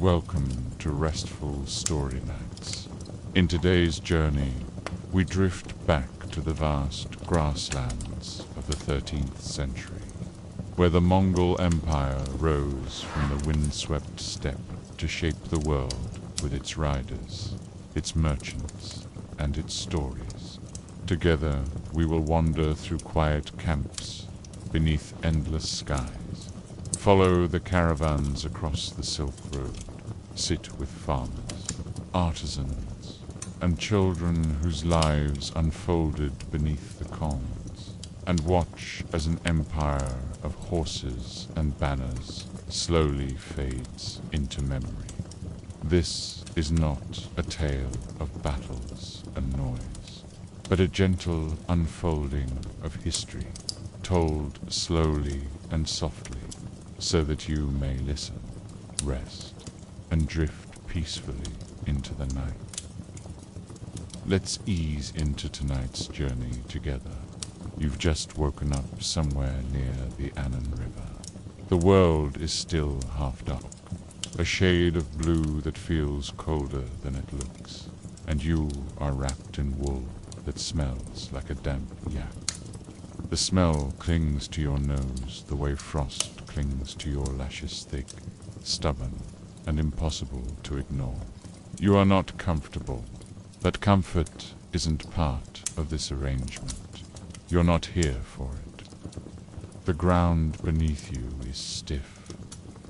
welcome to Restful Story Nights. In today's journey, we drift back to the vast grasslands of the 13th century, where the Mongol Empire rose from the windswept steppe to shape the world with its riders, its merchants, and its stories. Together, we will wander through quiet camps beneath endless skies, follow the caravans across the Silk Road, sit with farmers, artisans, and children whose lives unfolded beneath the columns, and watch as an empire of horses and banners slowly fades into memory. This is not a tale of battles and noise, but a gentle unfolding of history, told slowly and softly, so that you may listen, rest, and drift peacefully into the night. Let's ease into tonight's journey together. You've just woken up somewhere near the Annan River. The world is still half dark, a shade of blue that feels colder than it looks, and you are wrapped in wool that smells like a damp yak. The smell clings to your nose the way frost clings to your lashes, thick, stubborn, and impossible to ignore. You are not comfortable, but comfort isn't part of this arrangement. You're not here for it. The ground beneath you is stiff,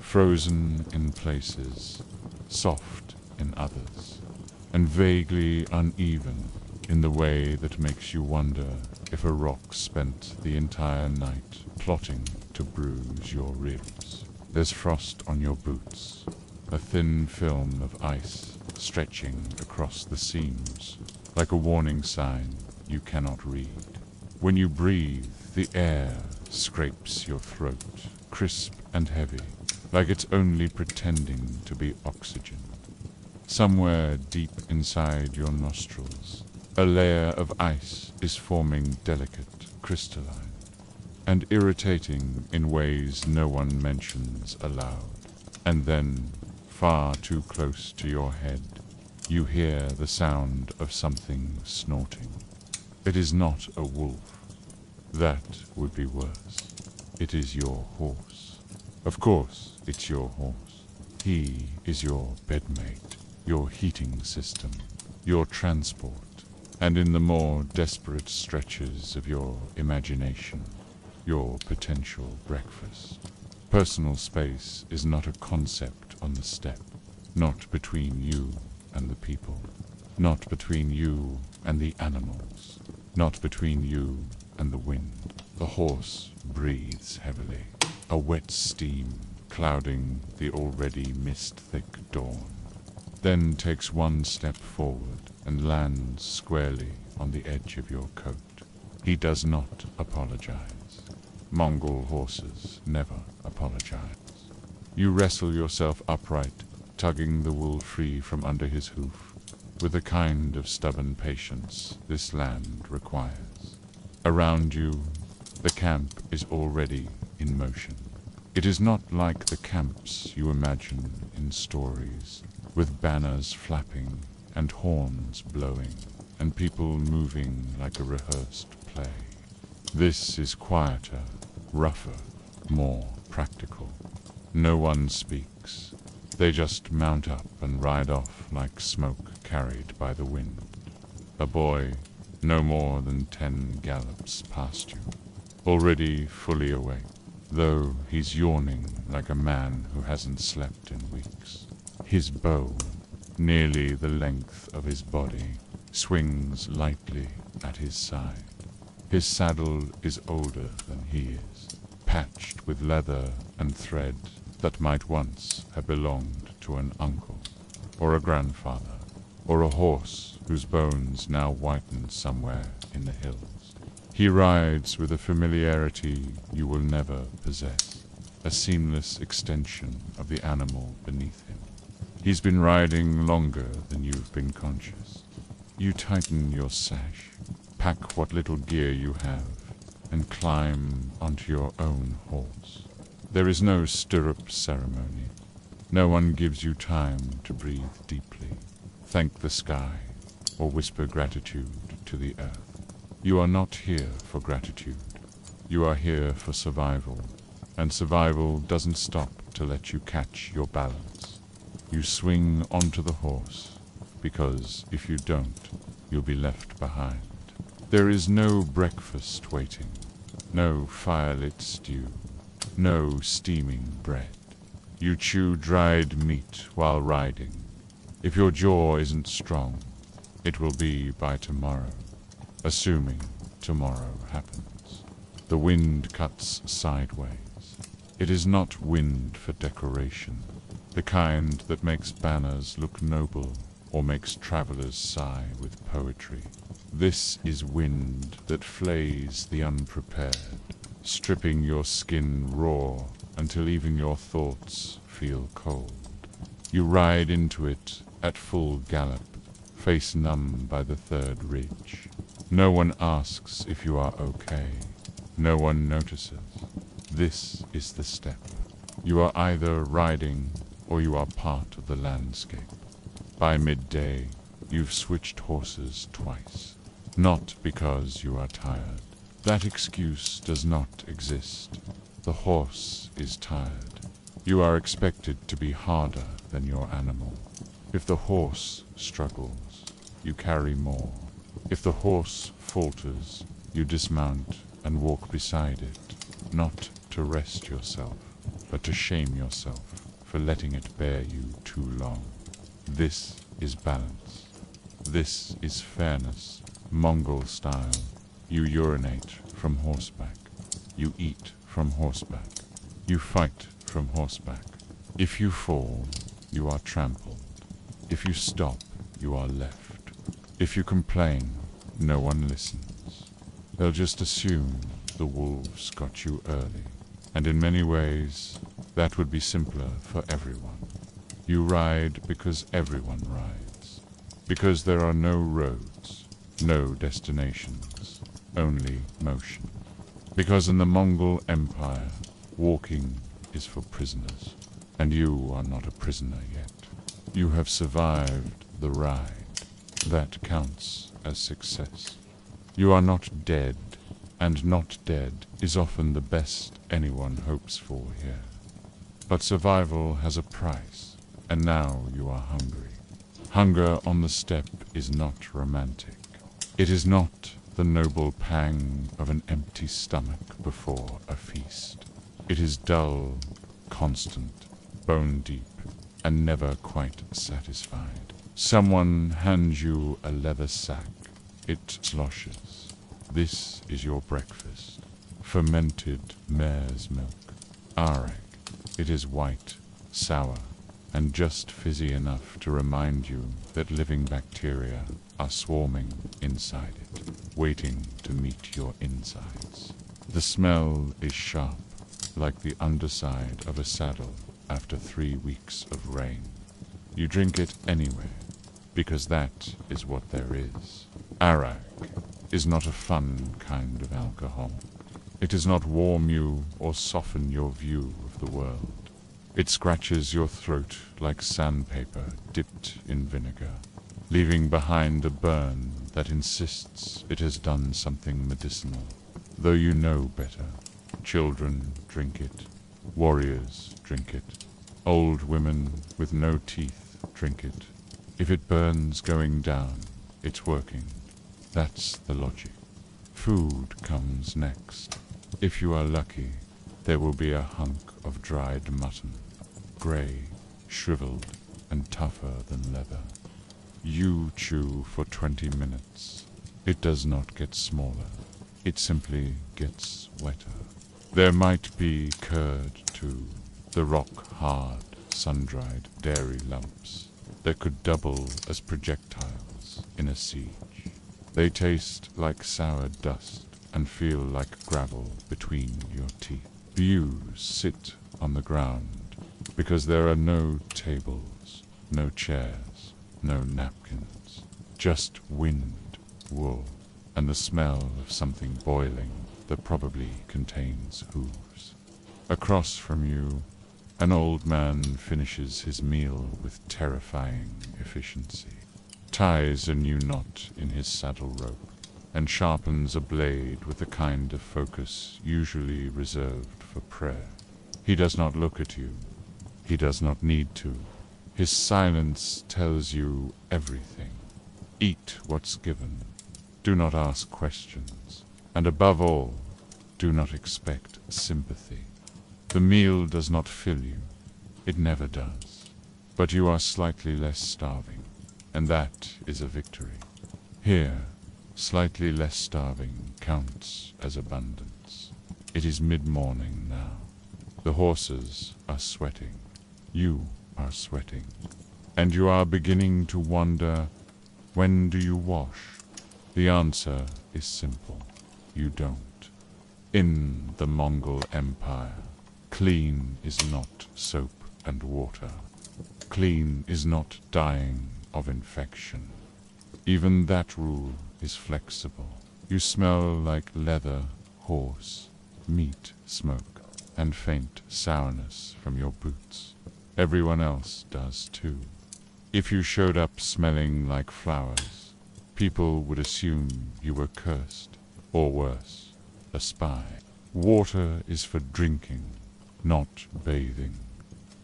frozen in places, soft in others, and vaguely uneven in the way that makes you wonder if a rock spent the entire night plotting to bruise your ribs. There's frost on your boots, a thin film of ice stretching across the seams, like a warning sign you cannot read. When you breathe, the air scrapes your throat, crisp and heavy, like it's only pretending to be oxygen. Somewhere deep inside your nostrils, a layer of ice is forming delicate, crystalline, and irritating in ways no one mentions aloud. And then, far too close to your head, you hear the sound of something snorting. It is not a wolf. That would be worse. It is your horse. Of course, it's your horse. He is your bedmate, your heating system, your transport, and in the more desperate stretches of your imagination, your potential breakfast. Personal space is not a concept on the steppe, not between you and the people, not between you and the animals, not between you and the wind. The horse breathes heavily, a wet steam clouding the already mist-thick dawn, then takes one step forward and lands squarely on the edge of your coat. He does not apologize. Mongol horses never apologize. You wrestle yourself upright, tugging the wool free from under his hoof, with the kind of stubborn patience this land requires. Around you, the camp is already in motion. It is not like the camps you imagine in stories, with banners flapping and horns blowing, and people moving like a rehearsed play. This is quieter, rougher, more practical. No one speaks. They just mount up and ride off like smoke carried by the wind. A boy, no more than 10 gallops past you, already fully awake, though he's yawning like a man who hasn't slept in weeks. His bow, nearly the length of his body, swings lightly at his side. His saddle is older than he is, patched with leather and thread that might once have belonged to an uncle, or a grandfather, or a horse whose bones now whiten somewhere in the hills. He rides with a familiarity you will never possess, a seamless extension of the animal beneath him. He's been riding longer than you've been conscious. You tighten your sash, pack what little gear you have, and climb onto your own horse. There is no stirrup ceremony. No one gives you time to breathe deeply, thank the sky, or whisper gratitude to the earth. You are not here for gratitude. You are here for survival, and survival doesn't stop to let you catch your balance. You swing onto the horse, because if you don't, you'll be left behind. There is no breakfast waiting, no firelit stew, no steaming bread. You chew dried meat while riding. If your jaw isn't strong, it will be by tomorrow, assuming tomorrow happens. The wind cuts sideways. It is not wind for decoration, the kind that makes banners look noble or makes travelers sigh with poetry. This is wind that flays the unprepared, stripping your skin raw until even your thoughts feel cold. You ride into it at full gallop, face numb by the third ridge. No one asks if you are okay. No one notices. This is the step. You are either riding or you are part of the landscape. By midday, you've switched horses twice. Not because you are tired. That excuse does not exist. The horse is tired. You are expected to be harder than your animal. If the horse struggles, you carry more. If the horse falters, you dismount and walk beside it, not to rest yourself, but to shame yourself for letting it bear you too long. This is balance. This is fairness, Mongol style. You urinate from horseback. You eat from horseback. You fight from horseback. If you fall, you are trampled. If you stop, you are left. If you complain, no one listens. They'll just assume the wolves got you early. And in many ways, that would be simpler for everyone. You ride because everyone rides. Because there are no roads, no destinations, only motion. Because in the Mongol Empire, walking is for prisoners. And you are not a prisoner yet. You have survived the ride. That counts as success. You are not dead, and not dead is often the best anyone hopes for here. But survival has a price, and now you are hungry. Hunger on the steppe is not romantic. It is not the noble pang of an empty stomach before a feast. It is dull, constant, bone deep, and never quite satisfied. Someone hands you a leather sack. It sloshes. This is your breakfast. Fermented mare's milk. Arak. It is white, sour, and just fizzy enough to remind you that living bacteria are swarming inside it, waiting to meet your insides. The smell is sharp, like the underside of a saddle after 3 weeks of rain. You drink it anyway, because that is what there is. Arak is not a fun kind of alcohol. It does not warm you or soften your view of the world. It scratches your throat like sandpaper dipped in vinegar, leaving behind a burn that insists it has done something medicinal. Though you know better, children drink it, warriors drink it, old women with no teeth drink it. If it burns going down, it's working. That's the logic. Food comes next. If you are lucky, there will be a hunk of dried mutton, grey, shriveled, and tougher than leather. You chew for 20 minutes. It does not get smaller. It simply gets wetter. There might be curd, too, the rock-hard, sun-dried dairy lumps that could double as projectiles in a siege. They taste like sour dust and feel like gravel between your teeth. Views sit on the ground because there are no tables, no chairs, no napkins, just wind, wool, and the smell of something boiling that probably contains hooves. Across from you, An old man finishes his meal with terrifying efficiency, ties a new knot in his saddle rope, and sharpens a blade with the kind of focus usually reserved for prayer. He does not look at you. He does not need to. His silence tells you everything. Eat what's given. Do not ask questions. And above all, do not expect sympathy. The meal does not fill you. It never does. But you are slightly less starving, and that is a victory. Here, slightly less starving counts as abundance. It is mid-morning now. The horses are sweating. You are sweating. And you are beginning to wonder, when do you wash? The answer is simple. You don't. In the Mongol Empire, clean is not soap and water. Clean is not dying of infection. Even that rule is flexible. You smell like leather, horse, meat smoke, and faint sourness from your boots. Everyone else does too. If you showed up smelling like flowers, people would assume you were cursed, or worse, a spy. Water is for drinking, not bathing.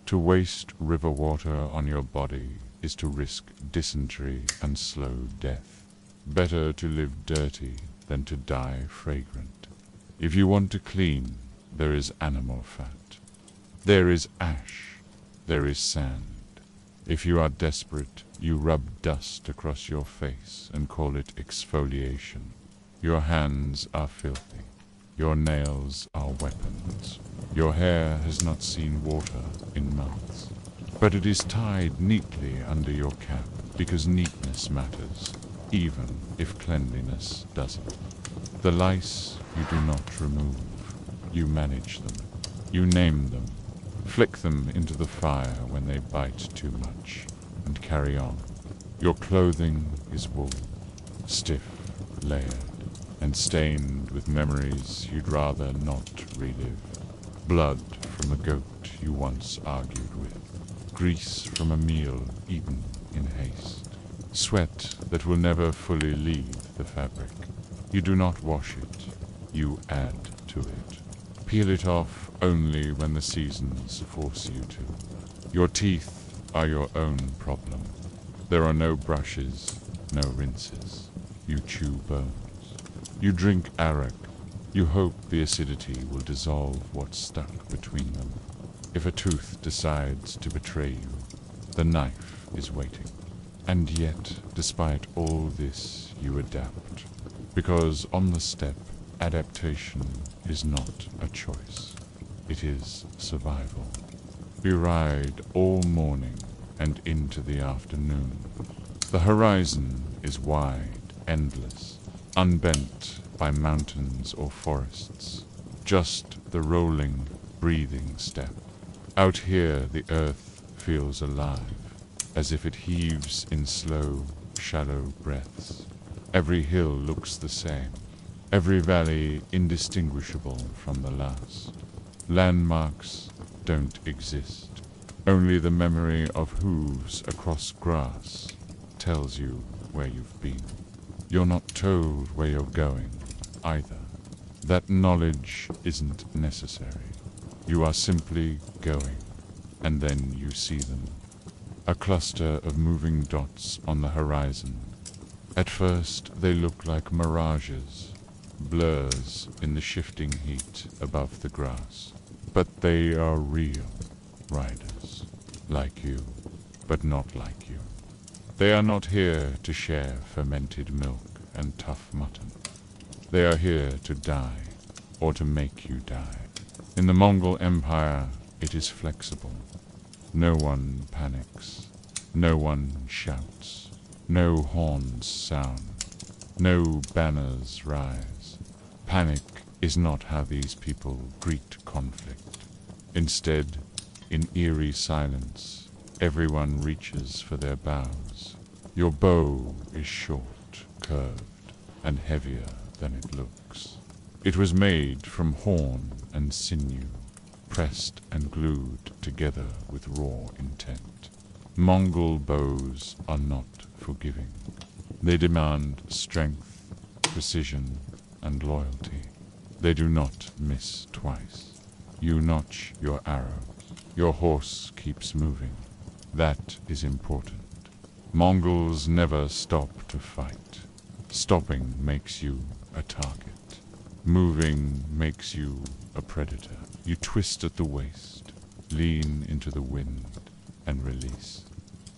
To waste river water on your body is to risk dysentery and slow death. Better to live dirty than to die fragrant. If you want to clean, there is animal fat. There is ash. There is sand. If you are desperate, you rub dust across your face and call it exfoliation. Your hands are filthy. Your nails are weapons. Your hair has not seen water in months. But it is tied neatly under your cap because neatness matters, even if cleanliness doesn't. The lice you do not remove. You manage them. You name them. Flick them into the fire when they bite too much, and carry on. Your clothing is wool, stiff, layered, and stained with memories you'd rather not relive. Blood from a goat you once argued with. Grease from a meal eaten in haste. Sweat that will never fully leave the fabric. You do not wash it, you add to it. Peel it off only when the seasons force you to. Your teeth are your own problem. There are no brushes, no rinses. You chew bones. You drink arak. You hope the acidity will dissolve what's stuck between them. If a tooth decides to betray you, the knife is waiting. And yet, despite all this, you adapt. Because on the steppe, adaptation is not a choice. It is survival. We ride all morning and into the afternoon. The horizon is wide, endless, unbent by mountains or forests. Just the rolling, breathing steppe. Out here the earth feels alive, as if it heaves in slow, shallow breaths. Every hill looks the same. Every valley indistinguishable from the last. Landmarks don't exist. Only the memory of hooves across grass tells you where you've been. You're not told where you're going, either. That knowledge isn't necessary. You are simply going, and then you see them. A cluster of moving dots on the horizon. At first they look like mirages, blurs in the shifting heat above the grass. But they are real riders, like you, but not like you. They are not here to share fermented milk and tough mutton. They are here to die, or to make you die. In the Mongol Empire, it is flexible. No one panics. No one shouts. No horns sound. No banners rise. Panic is not how these people greet conflict. Instead, in eerie silence, everyone reaches for their bows. Your bow is short, curved, and heavier than it looks. It was made from horn and sinew. pressed and glued together with raw intent. Mongol bows are not forgiving. They demand strength, precision, and loyalty. They do not miss twice. You notch your arrow. Your horse keeps moving. That is important. Mongols never stop to fight. Stopping makes you a target. Moving makes you a predator. You twist at the waist, lean into the wind, and release.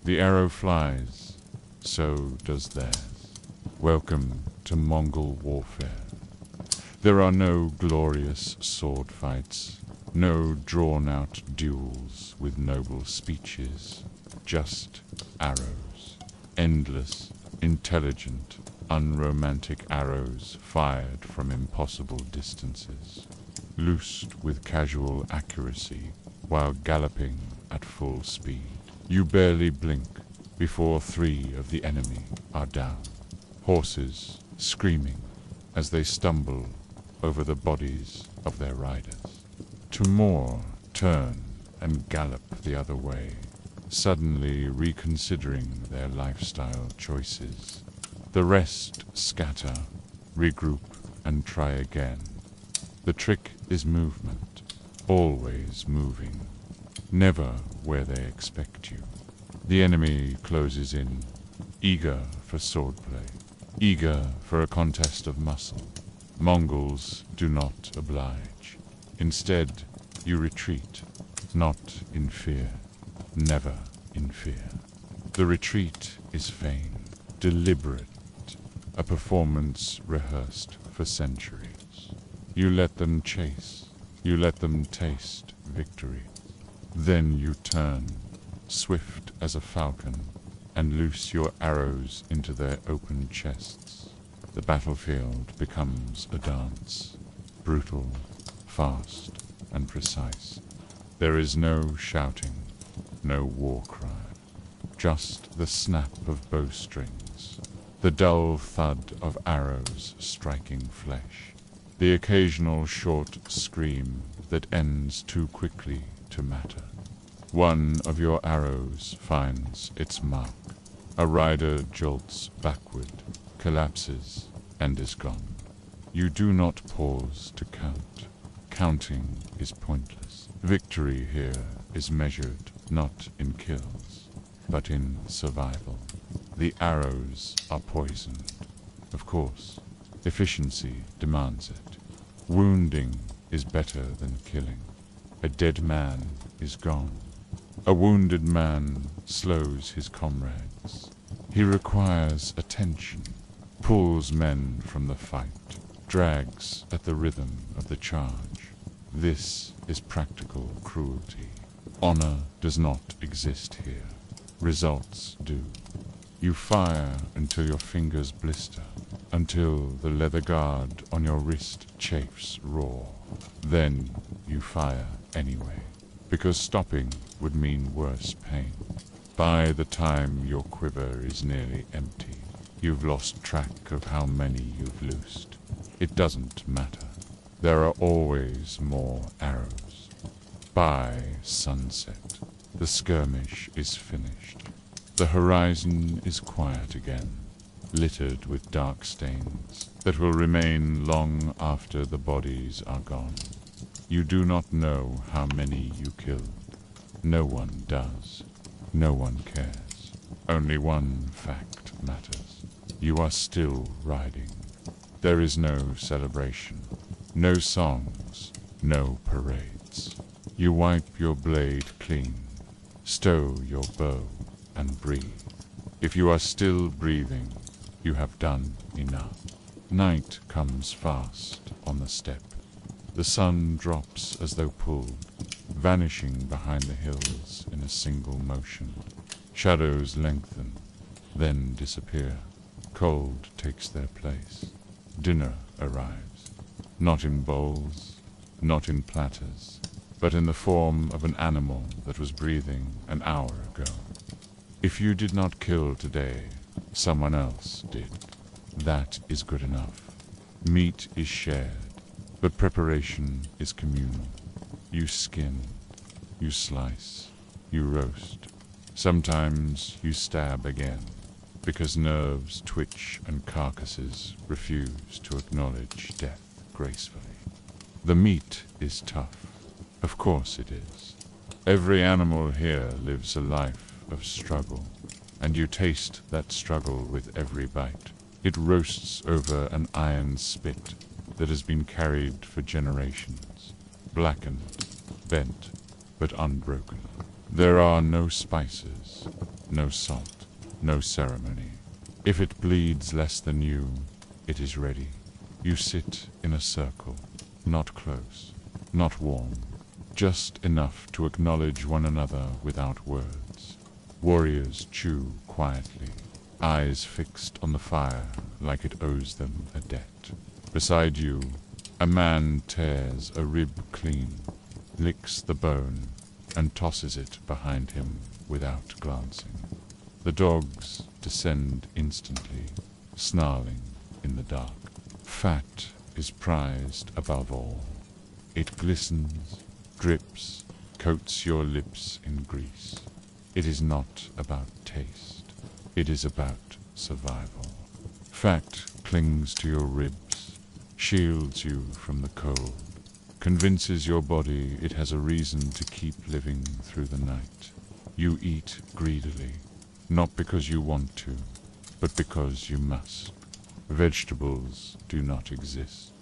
The arrow flies, so does theirs. Welcome to Mongol warfare. There are no glorious sword fights, no drawn-out duels with noble speeches, just arrows. Endless, intelligent, unromantic arrows fired from impossible distances, loosed with casual accuracy while galloping at full speed. You barely blink before 3 of the enemy are down, horses screaming as they stumble over the bodies of their riders. To more, turn and gallop the other way, suddenly reconsidering their lifestyle choices. The rest scatter, regroup, and try again. The trick is movement, always moving, never where they expect you. The enemy closes in, eager for swordplay, eager for a contest of muscle. Mongols do not oblige. Instead, you retreat, not in fear, never in fear. The retreat is feigned, deliberate, a performance rehearsed for centuries. You let them chase, you let them taste victory. Then you turn, swift as a falcon, and loose your arrows into their open chests. The battlefield becomes a dance, brutal, fast, and precise. There is no shouting, no war cry, just the snap of bowstrings, the dull thud of arrows striking flesh, the occasional short scream that ends too quickly to matter. One of your arrows finds its mark. A rider jolts backward, collapses, and is gone. You do not pause to count. Counting is pointless. Victory here is measured not in kills, but in survival. The arrows are poisoned. Of course, efficiency demands it. Wounding is better than killing. A dead man is gone. A wounded man slows his comrades. He requires attention, pulls men from the fight, drags at the rhythm of the charge. This is practical cruelty. Honor does not exist here. Results do. You fire until your fingers blister, until the leather guard on your wrist chafes raw. Then you fire anyway, because stopping would mean worse pain. By the time your quiver is nearly empty, you've lost track of how many you've loosed. It doesn't matter. There are always more arrows. By sunset, the skirmish is finished. The horizon is quiet again, littered with dark stains that will remain long after the bodies are gone. You do not know how many you killed. No one does. No one cares. Only one fact matters. You are still riding. There is no celebration, no songs, no parades. You wipe your blade clean, stow your bow, and breathe. If you are still breathing, you have done enough. Night comes fast on the steppe. The sun drops as though pulled, vanishing behind the hills in a single motion. Shadows lengthen, then disappear. Cold takes their place. Dinner arrives, not in bowls, not in platters, but in the form of an animal that was breathing an hour ago. If you did not kill today, someone else did. That is good enough. Meat is shared, but preparation is communal. You skin, you slice, you roast. Sometimes you stab again, because nerves twitch and carcasses refuse to acknowledge death gracefully. The meat is tough. Of course it is. Every animal here lives a life of struggle, and you taste that struggle with every bite. It roasts over an iron spit that has been carried for generations, blackened, bent, but unbroken. There are no spices, no salt, no ceremony. If it bleeds less than you, it is ready. You sit in a circle, not close, not warm, just enough to acknowledge one another without words. Warriors chew quietly, eyes fixed on the fire like it owes them a debt. Beside you, a man tears a rib clean, licks the bone, and tosses it behind him without glancing. The dogs descend instantly, snarling in the dark. Fat is prized above all. It glistens, drips, coats your lips in grease. It is not about taste. It is about survival. Fat clings to your ribs, shields you from the cold, convinces your body it has a reason to keep living through the night. You eat greedily, not because you want to, but because you must. Vegetables do not exist.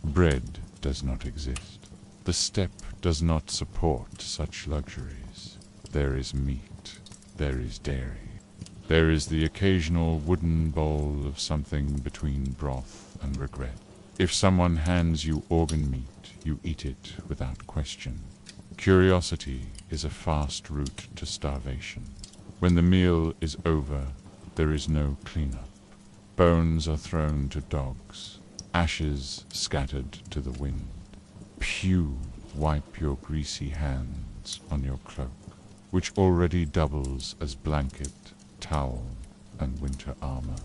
Bread does not exist. The steppe does not support such luxuries. There is meat. There is dairy. There is the occasional wooden bowl of something between broth and regret. If someone hands you organ meat, you eat it without question. Curiosity is a fast route to starvation. When the meal is over, there is no cleanup. Bones are thrown to dogs, ashes scattered to the wind. Pew, wipe your greasy hands on your cloak, which already doubles as blanket, towel, and winter armor.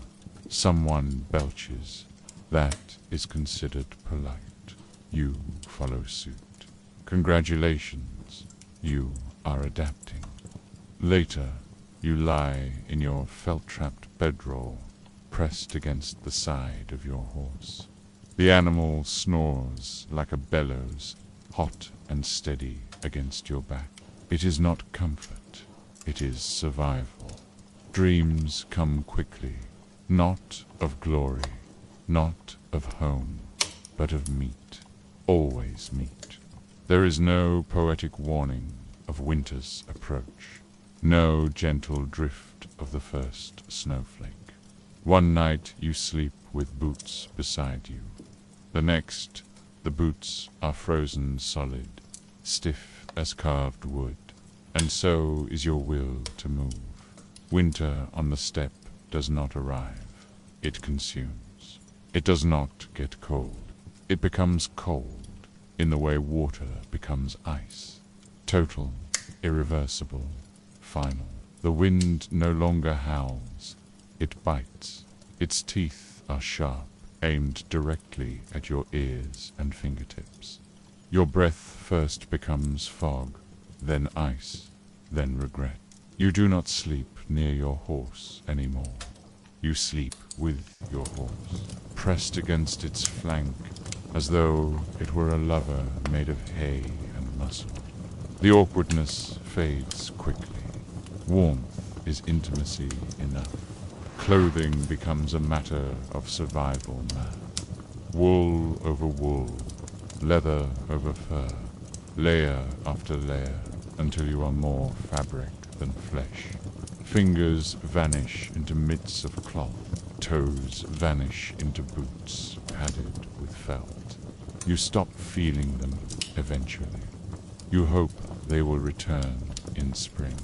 Someone belches. That is considered polite. You follow suit. Congratulations, you are adapting. Later, you lie in your felt-trapped bedroll, pressed against the side of your horse. The animal snores like a bellows, hot and steady against your back. It is not comfort, it is survival. Dreams come quickly, not of glory, not of home, but of meat, always meat. There is no poetic warning of winter's approach, no gentle drift of the first snowflake. One night you sleep with boots beside you. The next, the boots are frozen solid, stiff as carved wood, and so is your will to move. Winter on the steppe does not arrive. It consumes. It does not get cold. It becomes cold in the way water becomes ice. Total, irreversible, final. The wind no longer howls. It bites. Its teeth are sharp, aimed directly at your ears and fingertips. Your breath first becomes fog, then ice, then regret. You do not sleep near your horse anymore. You sleep with your horse, pressed against its flank, as though it were a lover made of hay and muscle. The awkwardness fades quickly. Warmth is intimacy enough. Clothing becomes a matter of survival now. Wool over wool, leather over fur, layer after layer, until you are more fabric than flesh. Fingers vanish into mitts of cloth. Toes vanish into boots padded with felt. You stop feeling them eventually. You hope they will return in spring.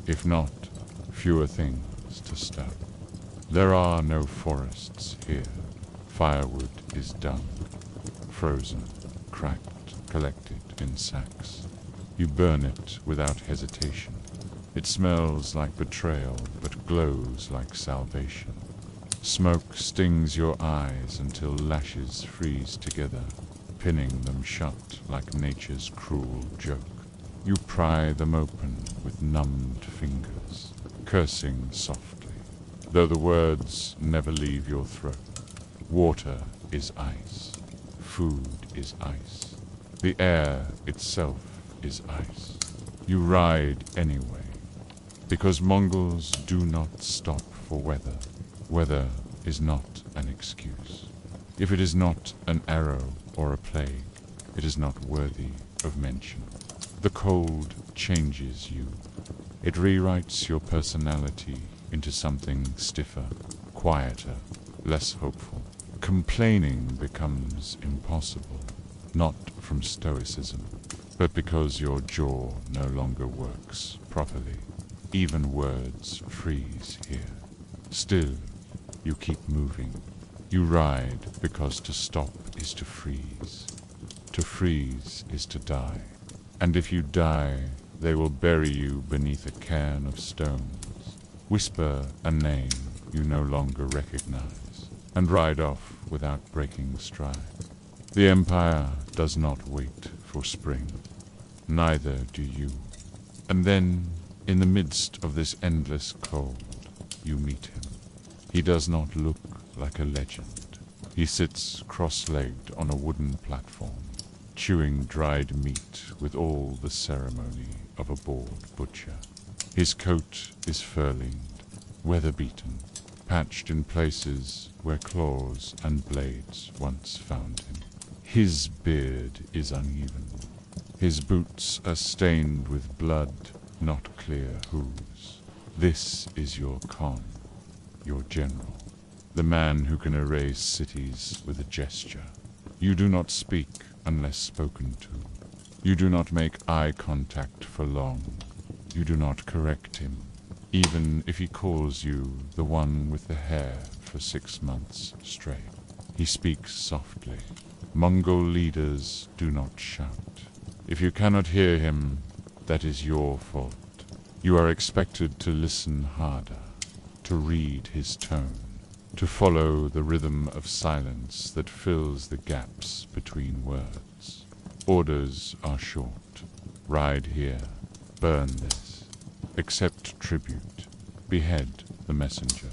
If not, fewer things to stub. There are no forests here. Firewood is dung, frozen, cracked, collected in sacks. You burn it without hesitation. It smells like betrayal, but glows like salvation. Smoke stings your eyes until lashes freeze together. pinning them shut like nature's cruel joke. You pry them open with numbed fingers, cursing softly, though the words never leave your throat. Water is ice. Food is ice. The air itself is ice. You ride anyway, because Mongols do not stop for weather. Weather is not an excuse. If it is not an arrow or a plague, it is not worthy of mention. The cold changes you. It rewrites your personality into something stiffer, quieter, less hopeful. Complaining becomes impossible, not from stoicism, but because your jaw no longer works properly. Even words freeze here. Still, you keep moving. You ride because to stop is to freeze. To freeze is to die. And if you die, they will bury you beneath a cairn of stones. Whisper a name you no longer recognize, and ride off without breaking stride. The Empire does not wait for spring. Neither do you. And then, in the midst of this endless cold, you meet him. He does not look like a legend. He sits cross-legged on a wooden platform, chewing dried meat with all the ceremony of a bored butcher. His coat is fur-lined, weather-beaten, patched in places where claws and blades once found him. His beard is uneven. His boots are stained with blood, not clear whose. This is your Khan, your general, the man who can erase cities with a gesture. You do not speak unless spoken to. You do not make eye contact for long. You do not correct him, even if he calls you the one with the hair for 6 months straight. He speaks softly. Mongol leaders do not shout. If you cannot hear him, that is your fault. You are expected to listen harder, to read his tone, to follow the rhythm of silence that fills the gaps between words. Orders are short. Ride here. Burn this. Accept tribute. Behead the messenger.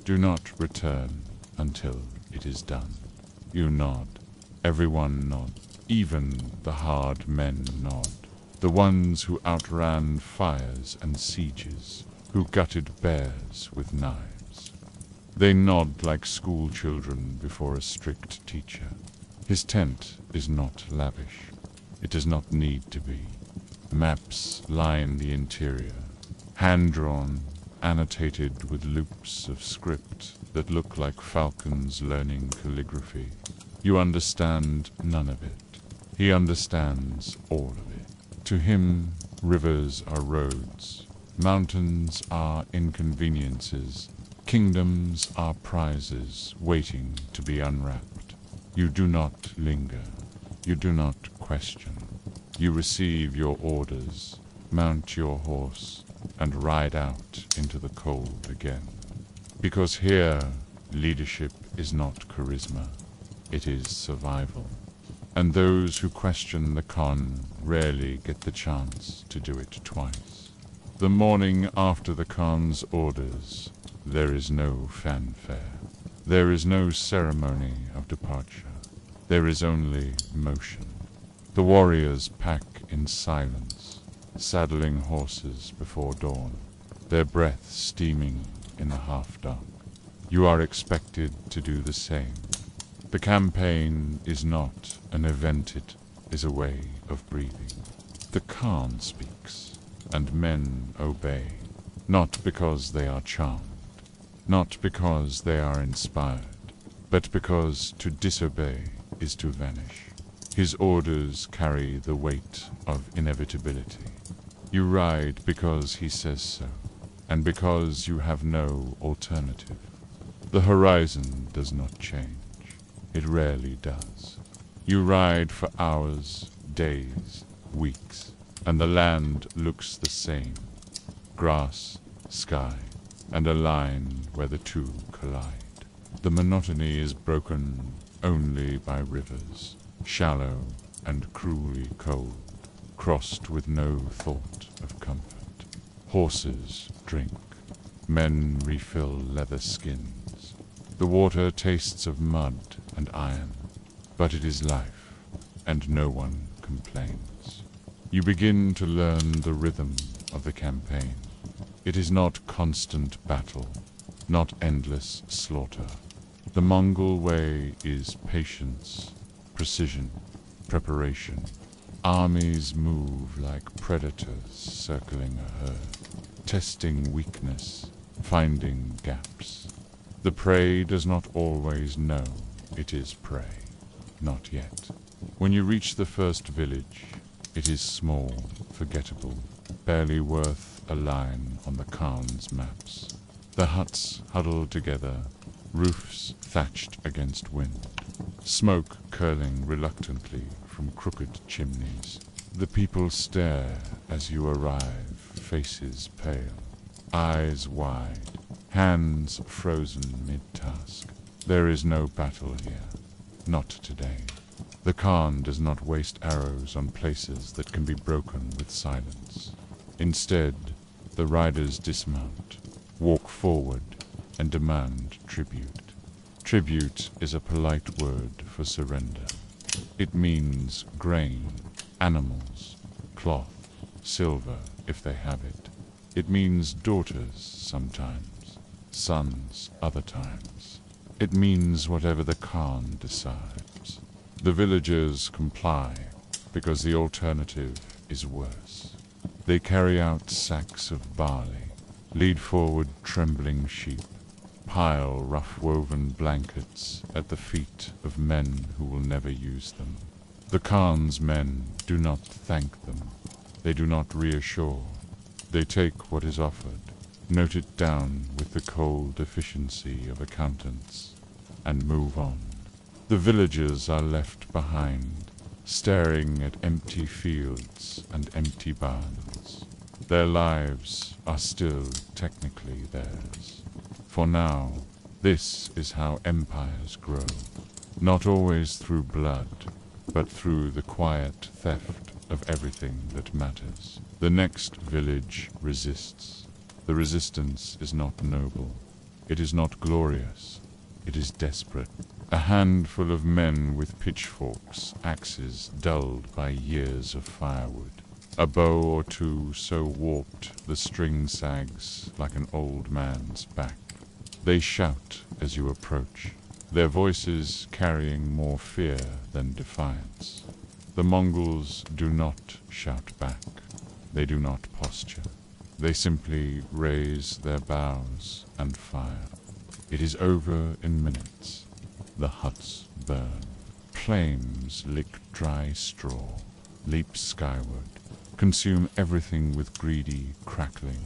Do not return until it is done. You nod. Everyone nods. Even the hard men nod. The ones who outran fires and sieges, who gutted bears with knives. They nod like school children before a strict teacher. His tent is not lavish. It does not need to be. Maps line the interior, hand-drawn, annotated with loops of script that look like falcons learning calligraphy. You understand none of it. He understands all of it. To him, rivers are roads, mountains are inconveniences, kingdoms are prizes waiting to be unwrapped. You do not linger. You do not question. You receive your orders, mount your horse, and ride out into the cold again. Because here, leadership is not charisma. It is survival. And those who question the Khan rarely get the chance to do it twice. The morning after the Khan's orders, there is no fanfare. There is no ceremony of departure. There is only motion. The warriors pack in silence, saddling horses before dawn, their breath steaming in the half-dark. You are expected to do the same. The campaign is not an event, it is a way of breathing. The Khan speaks, and men obey, not because they are charmed, not because they are inspired, but because to disobey is to vanish. His orders carry the weight of inevitability. You ride because he says so, and because you have no alternative. The horizon does not change. It rarely does. You ride for hours, days, weeks, and the land looks the same. Grass, sky, and a line where the two collide. The monotony is broken only by rivers, shallow and cruelly cold, crossed with no thought of comfort. Horses drink, men refill leather skins. The water tastes of mud and iron, but it is life, and no one complains. You begin to learn the rhythm of the campaign. It is not constant battle, not endless slaughter. The Mongol way is patience, precision, preparation. Armies move like predators circling a herd, testing weakness, finding gaps. The prey does not always know it is prey. Not yet. When you reach the first village, it is small, forgettable, barely worth a line on the Khan's maps. The huts huddled together, roofs thatched against wind, smoke curling reluctantly from crooked chimneys. The people stare as you arrive, faces pale, eyes wide, hands frozen mid-task. There is no battle here, not today. The Khan does not waste arrows on places that can be broken with silence. Instead, the riders dismount, walk forward, and demand tribute. Tribute is a polite word for surrender. It means grain, animals, cloth, silver if they have it. It means daughters sometimes, sons other times. It means whatever the Khan decides. The villagers comply because the alternative is worse. They carry out sacks of barley, lead forward trembling sheep, pile rough-woven blankets at the feet of men who will never use them. The Khan's men do not thank them. They do not reassure. They take what is offered, note it down with the cold efficiency of accountants, and move on. The villagers are left behind, staring at empty fields and empty barns. Their lives are still technically theirs. For now, this is how empires grow, not always through blood, but through the quiet theft of everything that matters. The next village resists. The resistance is not noble. It is not glorious. It is desperate. A handful of men with pitchforks, axes dulled by years of firewood. A bow or two so warped the string sags like an old man's back. They shout as you approach, their voices carrying more fear than defiance. The Mongols do not shout back. They do not posture. They simply raise their bows and fire. It is over in minutes. The huts burn. Flames lick dry straw, leap skyward, consume everything with greedy crackling.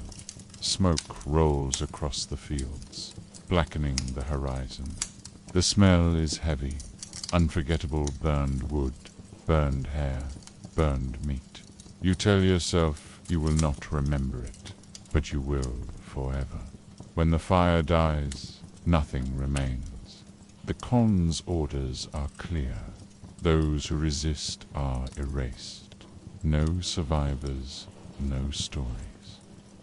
Smoke rolls across the fields, blackening the horizon. The smell is heavy, unforgettable burned wood, burned hair, burned meat. You tell yourself you will not remember it, but you will forever. When the fire dies, nothing remains. The Khan's orders are clear. Those who resist are erased. No survivors, no stories.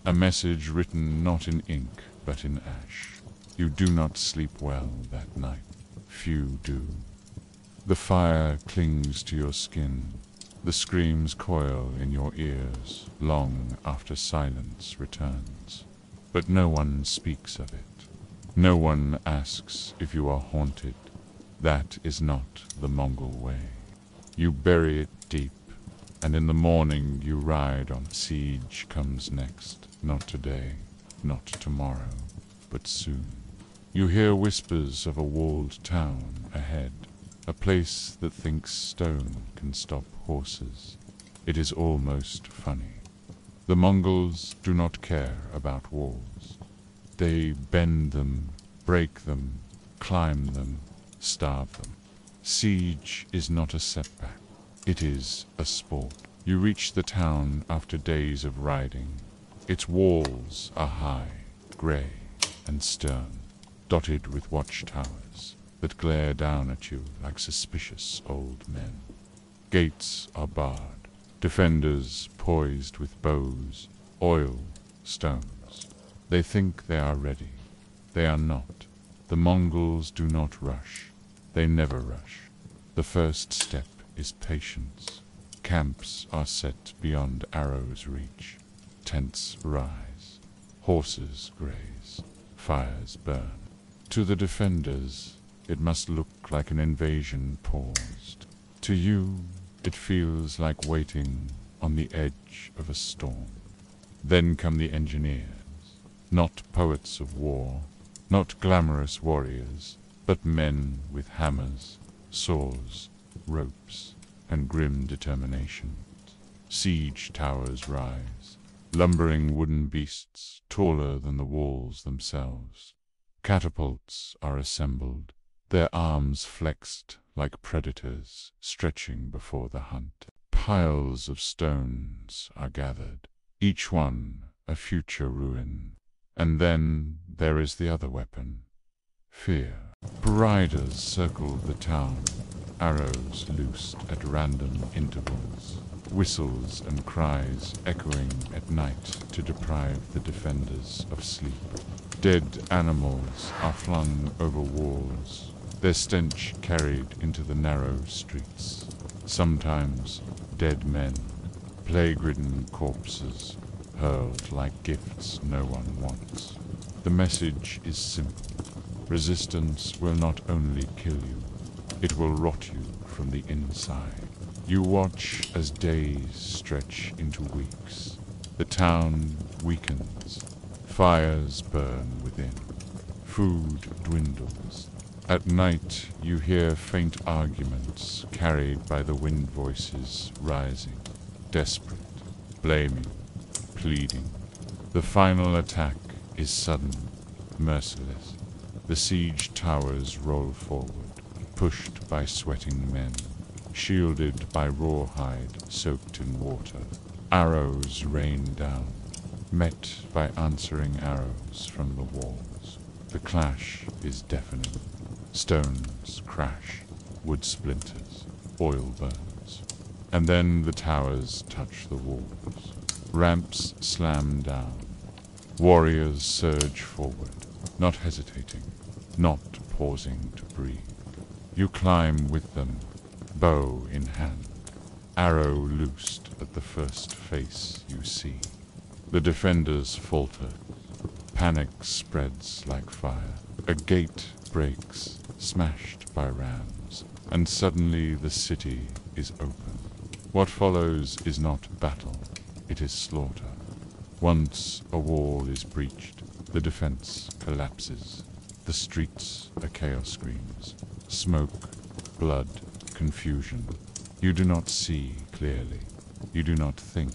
A message written not in ink, but in ash. You do not sleep well that night. Few do. The fire clings to your skin. The screams coil in your ears long after silence returns. But no one speaks of it. No one asks if you are haunted. That is not the Mongol way. You bury it deep, and in the morning you ride on. Siege comes next, not today, not tomorrow, but soon. You hear whispers of a walled town ahead, a place that thinks stone can stop horses. It is almost funny. The Mongols do not care about walls. They bend them, break them, climb them, starve them. Siege is not a setback. It is a sport. You reach the town after days of riding. Its walls are high, grey, and stern, dotted with watchtowers that glare down at you like suspicious old men. Gates are barred, defenders poised with bows, oil, stones. They think they are ready. They are not. The Mongols do not rush. They never rush. The first step is patience. Camps are set beyond arrows' reach. Tents rise. Horses graze. Fires burn. To the defenders, it must look like an invasion paused. To you, it feels like waiting on the edge of a storm. Then come the engineers, not poets of war, not glamorous warriors, but men with hammers, saws, ropes, and grim determination. Siege towers rise, lumbering wooden beasts taller than the walls themselves. Catapults are assembled, their arms flexed like predators stretching before the hunt. Piles of stones are gathered, each one a future ruin. And then there is the other weapon, fear. Riders circle the town, arrows loosed at random intervals, whistles and cries echoing at night to deprive the defenders of sleep. Dead animals are flung over walls, their stench carried into the narrow streets. Sometimes dead men, plague-ridden corpses, hurled like gifts no one wants. The message is simple. Resistance will not only kill you, it will rot you from the inside. You watch as days stretch into weeks. The town weakens. Fires burn within. Food dwindles. At night you hear faint arguments carried by the wind voices rising, desperate, blaming, pleading. The final attack is sudden, merciless. The siege towers roll forward, pushed by sweating men, shielded by rawhide soaked in water. Arrows rain down, met by answering arrows from the walls. The clash is deafening. Stones crash, wood splinters, oil burns. And then the towers touch the walls. Ramps slam down. Warriors surge forward, not hesitating, not pausing to breathe. You climb with them, bow in hand, arrow loosed at the first face you see. The defenders falter. Panic spreads like fire. A gate breaks, smashed by rams, and suddenly the city is open. What follows is not battle, it is slaughter. Once a wall is breached, the defense collapses. The streets are chaos screens. Smoke, blood, confusion. You do not see clearly. You do not think.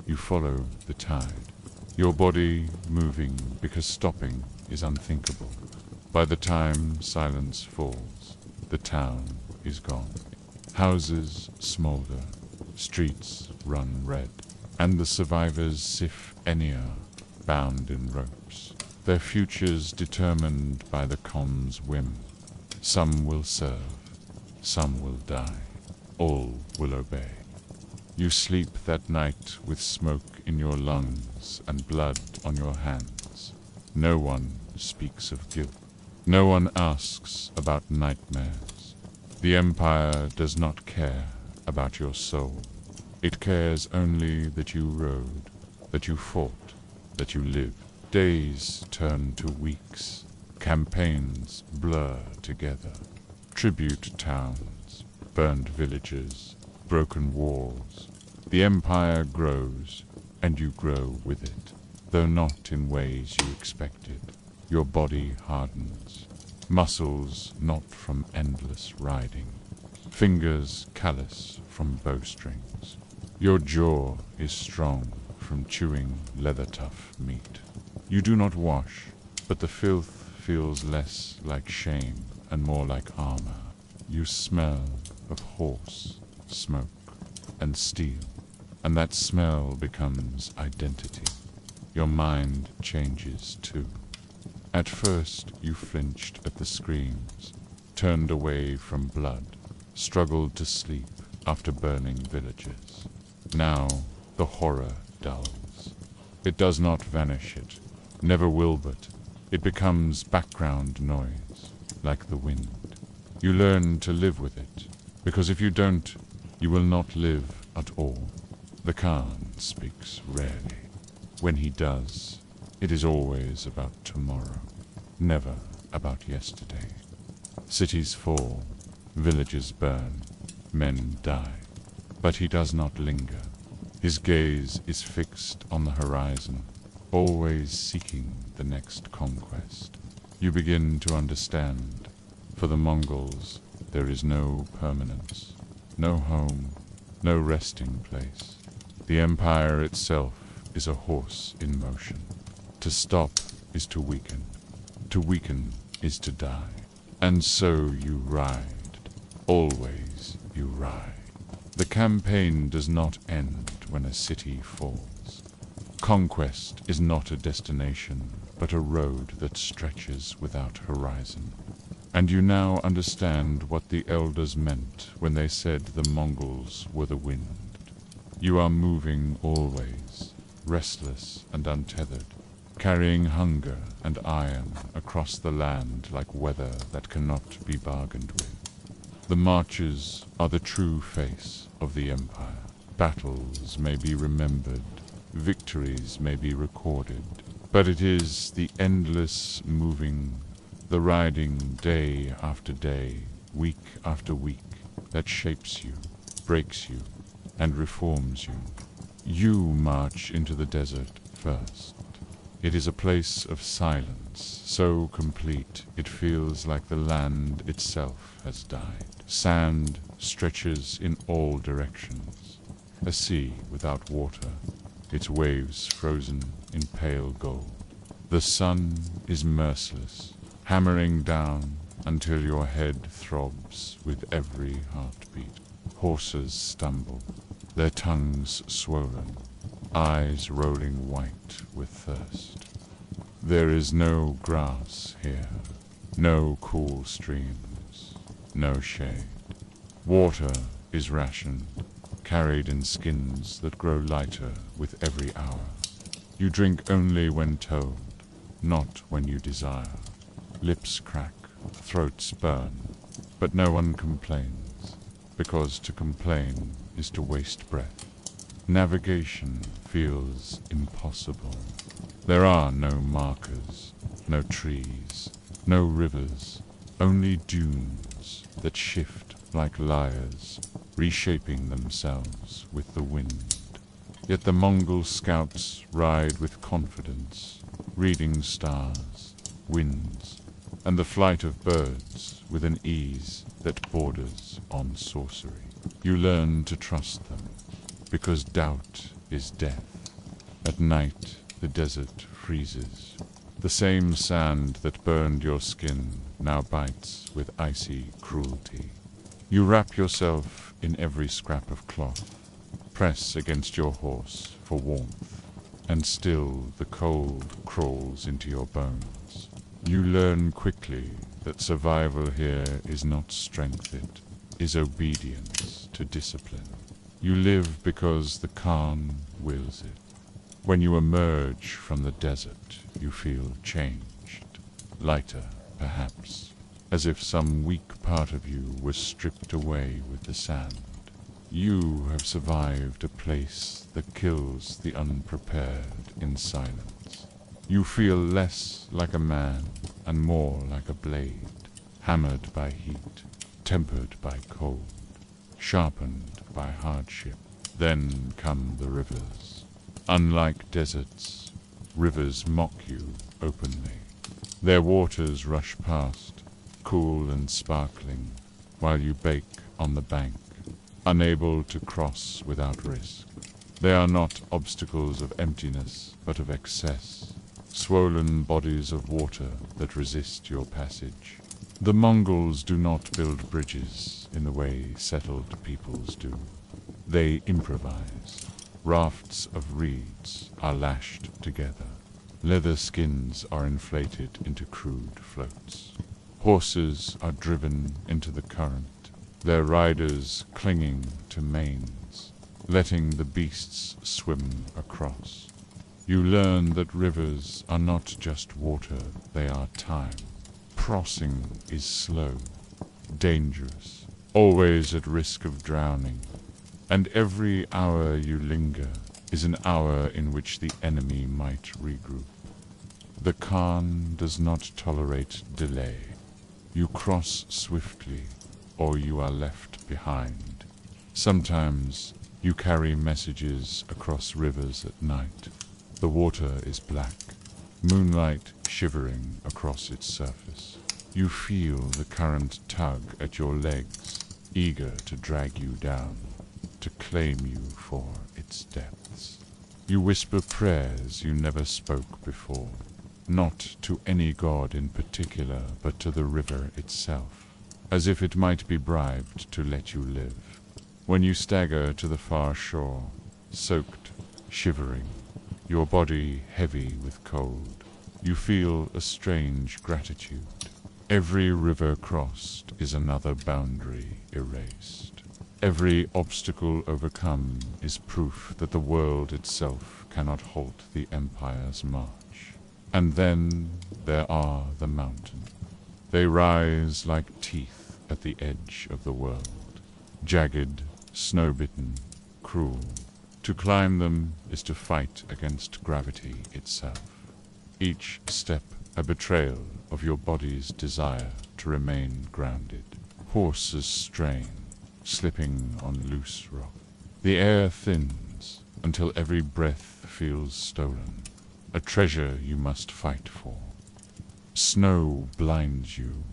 You follow the tide. Your body moving because stopping is unthinkable. By the time silence falls, the town is gone. Houses smolder, streets run red, and the survivors sift Enya, bound in ropes. Their futures determined by the Khan's whim. Some will serve, some will die, all will obey. You sleep that night with smoke in your lungs and blood on your hands. No one speaks of guilt. No one asks about nightmares. The Empire does not care about your soul. It cares only that you rode, that you fought, that you lived. Days turn to weeks. Campaigns blur together. Tribute towns, burned villages, broken walls. The Empire grows, and you grow with it, though not in ways you expected. Your body hardens, muscles not from endless riding, fingers callous from bowstrings. Your jaw is strong from chewing leather-tough meat. You do not wash, but the filth feels less like shame and more like armor. You smell of horse, smoke, and steel, and that smell becomes identity. Your mind changes too. At first you flinched at the screams, turned away from blood, struggled to sleep, after burning villages. Now the horror dulls. It does not vanish, it never will, but it becomes background noise, like the wind. You learn to live with it, because if you don't, you will not live at all. The Khan speaks rarely. When he does, it is always about tomorrow, never about yesterday. Cities fall, villages burn, men die, but he does not linger. His gaze is fixed on the horizon, always seeking the next conquest. You begin to understand. For the Mongols, there is no permanence, no home, no resting place. The empire itself is a horse in motion. To stop is to weaken. To weaken is to die. And so you ride. Always you ride. The campaign does not end when a city falls. Conquest is not a destination, but a road that stretches without horizon. And you now understand what the elders meant when they said the Mongols were the wind. You are moving always, restless and untethered, carrying hunger and iron across the land like weather that cannot be bargained with. The marches are the true face of the empire. Battles may be remembered, victories may be recorded, but it is the endless moving, the riding day after day, week after week, that shapes you, breaks you, and reforms you. You march into the desert first. It is a place of silence, so complete it feels like the land itself has died. Sand stretches in all directions. A sea without water, its waves frozen in pale gold. The sun is merciless, hammering down until your head throbs with every heartbeat. Horses stumble, their tongues swollen, eyes rolling white with thirst. There is no grass here, no cool streams, no shade. Water is rationed, carried in skins that grow lighter with every hour. You drink only when told, not when you desire. Lips crack, throats burn, but no one complains, because to complain is to waste breath. Navigation feels impossible. There are no markers, no trees, no rivers, only dunes that shift like lyres, reshaping themselves with the wind. Yet the Mongol scouts ride with confidence, reading stars, winds, and the flight of birds with an ease that borders on sorcery. You learn to trust them, because doubt is death. At night, the desert freezes. The same sand that burned your skin now bites with icy cruelty. You wrap yourself in every scrap of cloth, press against your horse for warmth, and still the cold crawls into your bones. You learn quickly that survival here is not strength, it is obedience to discipline. You live because the Khan wills it. When you emerge from the desert, you feel changed, lighter, perhaps, as if some weak part of you was stripped away with the sand. You have survived a place that kills the unprepared in silence. You feel less like a man and more like a blade, hammered by heat, tempered by cold, sharpened by hardship. Then come the rivers. Unlike deserts, rivers mock you openly. Their waters rush past, cool and sparkling, while you bake on the bank, unable to cross without risk. They are not obstacles of emptiness, but of excess, swollen bodies of water that resist your passage. The Mongols do not build bridges in the way settled peoples do. They improvise. Rafts of reeds are lashed together. Leather skins are inflated into crude floats. Horses are driven into the current. their riders clinging to manes, letting the beasts swim across. You learn that rivers are not just water, they are time. Crossing is slow, dangerous, always at risk of drowning, and every hour you linger is an hour in which the enemy might regroup. The Khan does not tolerate delay. You cross swiftly, or you are left behind. Sometimes you carry messages across rivers at night. The water is black, moonlight shivering across its surface. You feel the current tug at your legs, eager to drag you down, to claim you for its depths. You whisper prayers you never spoke before, not to any god in particular, but to the river itself, as if it might be bribed to let you live. When you stagger to the far shore, soaked, shivering, your body heavy with cold, you feel a strange gratitude. Every river crossed is another boundary erased. Every obstacle overcome is proof that the world itself cannot halt the Empire's march. And then there are the mountains. They rise like teeth at the edge of the world, jagged, snow-bitten, cruel. To climb them is to fight against gravity itself. Each step a betrayal of your body's desire to remain grounded. Horses strain, slipping on loose rock. The air thins until every breath feels stolen, a treasure you must fight for. Snow blinds you,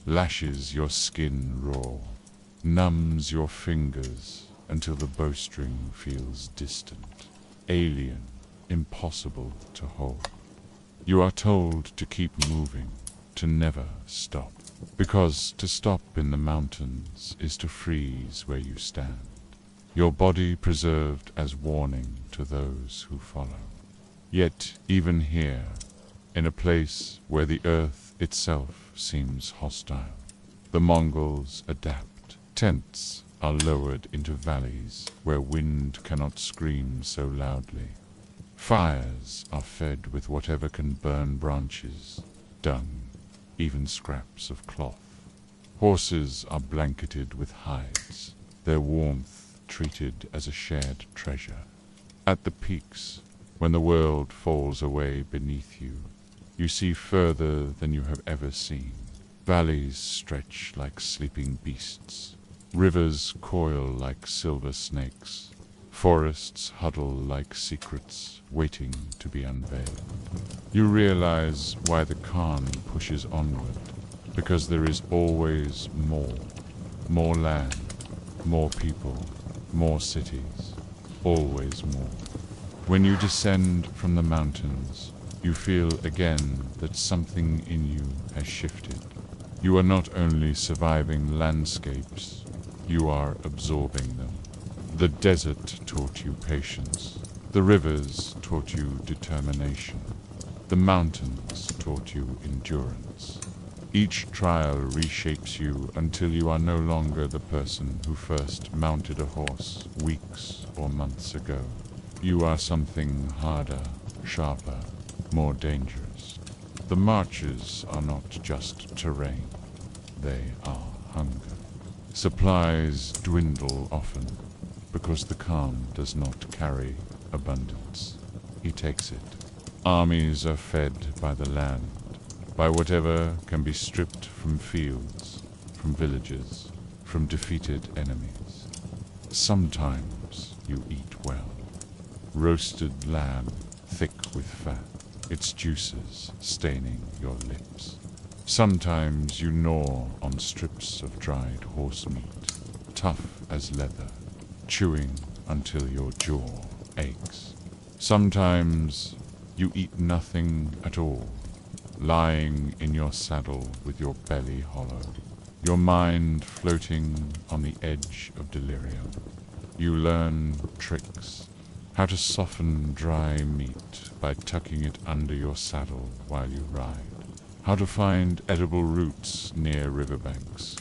lashes your skin raw, numbs your fingers until the bowstring feels distant, alien, impossible to hold. You are told to keep moving, to never stop, because to stop in the mountains is to freeze where you stand, your body preserved as warning to those who follow. Yet even here, in a place where the earth itself seems hostile, the Mongols adapt. Tents are lowered into valleys where wind cannot scream so loudly. Fires are fed with whatever can burn branches, dung, even scraps of cloth. Horses are blanketed with hides, their warmth treated as a shared treasure. At the peaks, when the world falls away beneath you, you see further than you have ever seen. Valleys stretch like sleeping beasts. Rivers coil like silver snakes. Forests huddle like secrets waiting to be unveiled. You realize why the Khan pushes onward, because there is always more. More land, more people, more cities, always more. When you descend from the mountains, you feel again that something in you has shifted. You are not only surviving landscapes, you are absorbing them. The desert taught you patience. The rivers taught you determination. The mountains taught you endurance. Each trial reshapes you until you are no longer the person who first mounted a horse weeks or months ago. You are something harder, sharper, more dangerous. The marches are not just terrain. They are hunger. Supplies dwindle often, because the Khan does not carry abundance. He takes it. Armies are fed by the land, by whatever can be stripped from fields, from villages, from defeated enemies. Sometimes you eat well. Roasted lamb, thick with fat, its juices staining your lips. Sometimes you gnaw on strips of dried horse meat, tough as leather, chewing until your jaw aches. Sometimes you eat nothing at all, lying in your saddle with your belly hollow, your mind floating on the edge of delirium. You learn tricks, how to soften dry meat by tucking it under your saddle while you ride, how to find edible roots near riverbanks,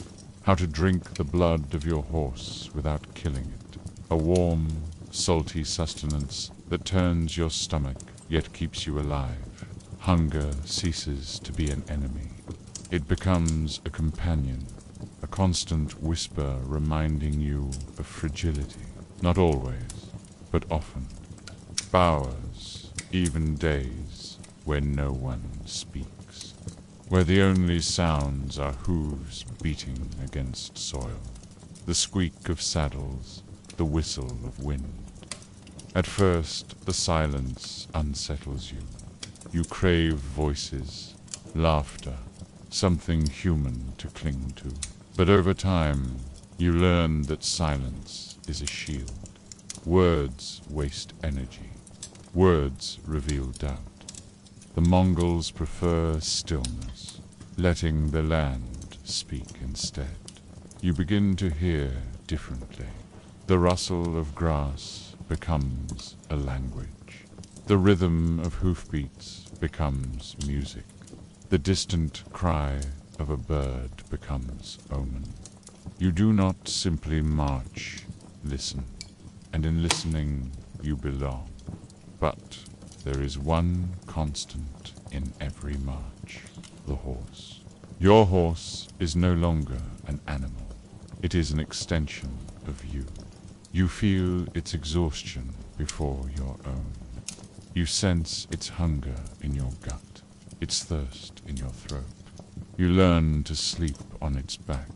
how to drink the blood of your horse without killing it, a warm, salty sustenance that turns your stomach yet keeps you alive. Hunger ceases to be an enemy. It becomes a companion, a constant whisper reminding you of fragility, not always, but often. Hours, even days, where no one speaks, where the only sounds are hooves beating against soil, the squeak of saddles, the whistle of wind. At first, the silence unsettles you. You crave voices, laughter, something human to cling to. But over time, you learn that silence is a shield. Words waste energy. Words reveal doubt. The Mongols prefer stillness, letting the land speak instead. You begin to hear differently. The rustle of grass becomes a language. The rhythm of hoofbeats becomes music. The distant cry of a bird becomes omen. You do not simply march, listen, and in listening you belong. But there is one constant in every march, the horse. Your horse is no longer an animal. It is an extension of you. You feel its exhaustion before your own. You sense its hunger in your gut, its thirst in your throat. You learn to sleep on its back,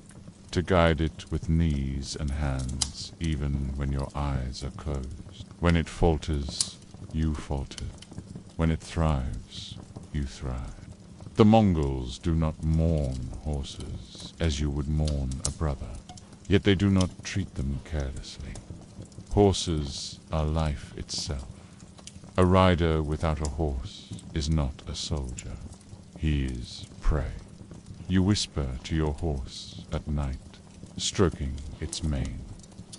to guide it with knees and hands, even when your eyes are closed. When it falters, you falter. When it thrives, you thrive. The Mongols do not mourn horses as you would mourn a brother, yet they do not treat them carelessly. Horses are life itself. A rider without a horse is not a soldier. He is prey. You whisper to your horse at night, stroking its mane,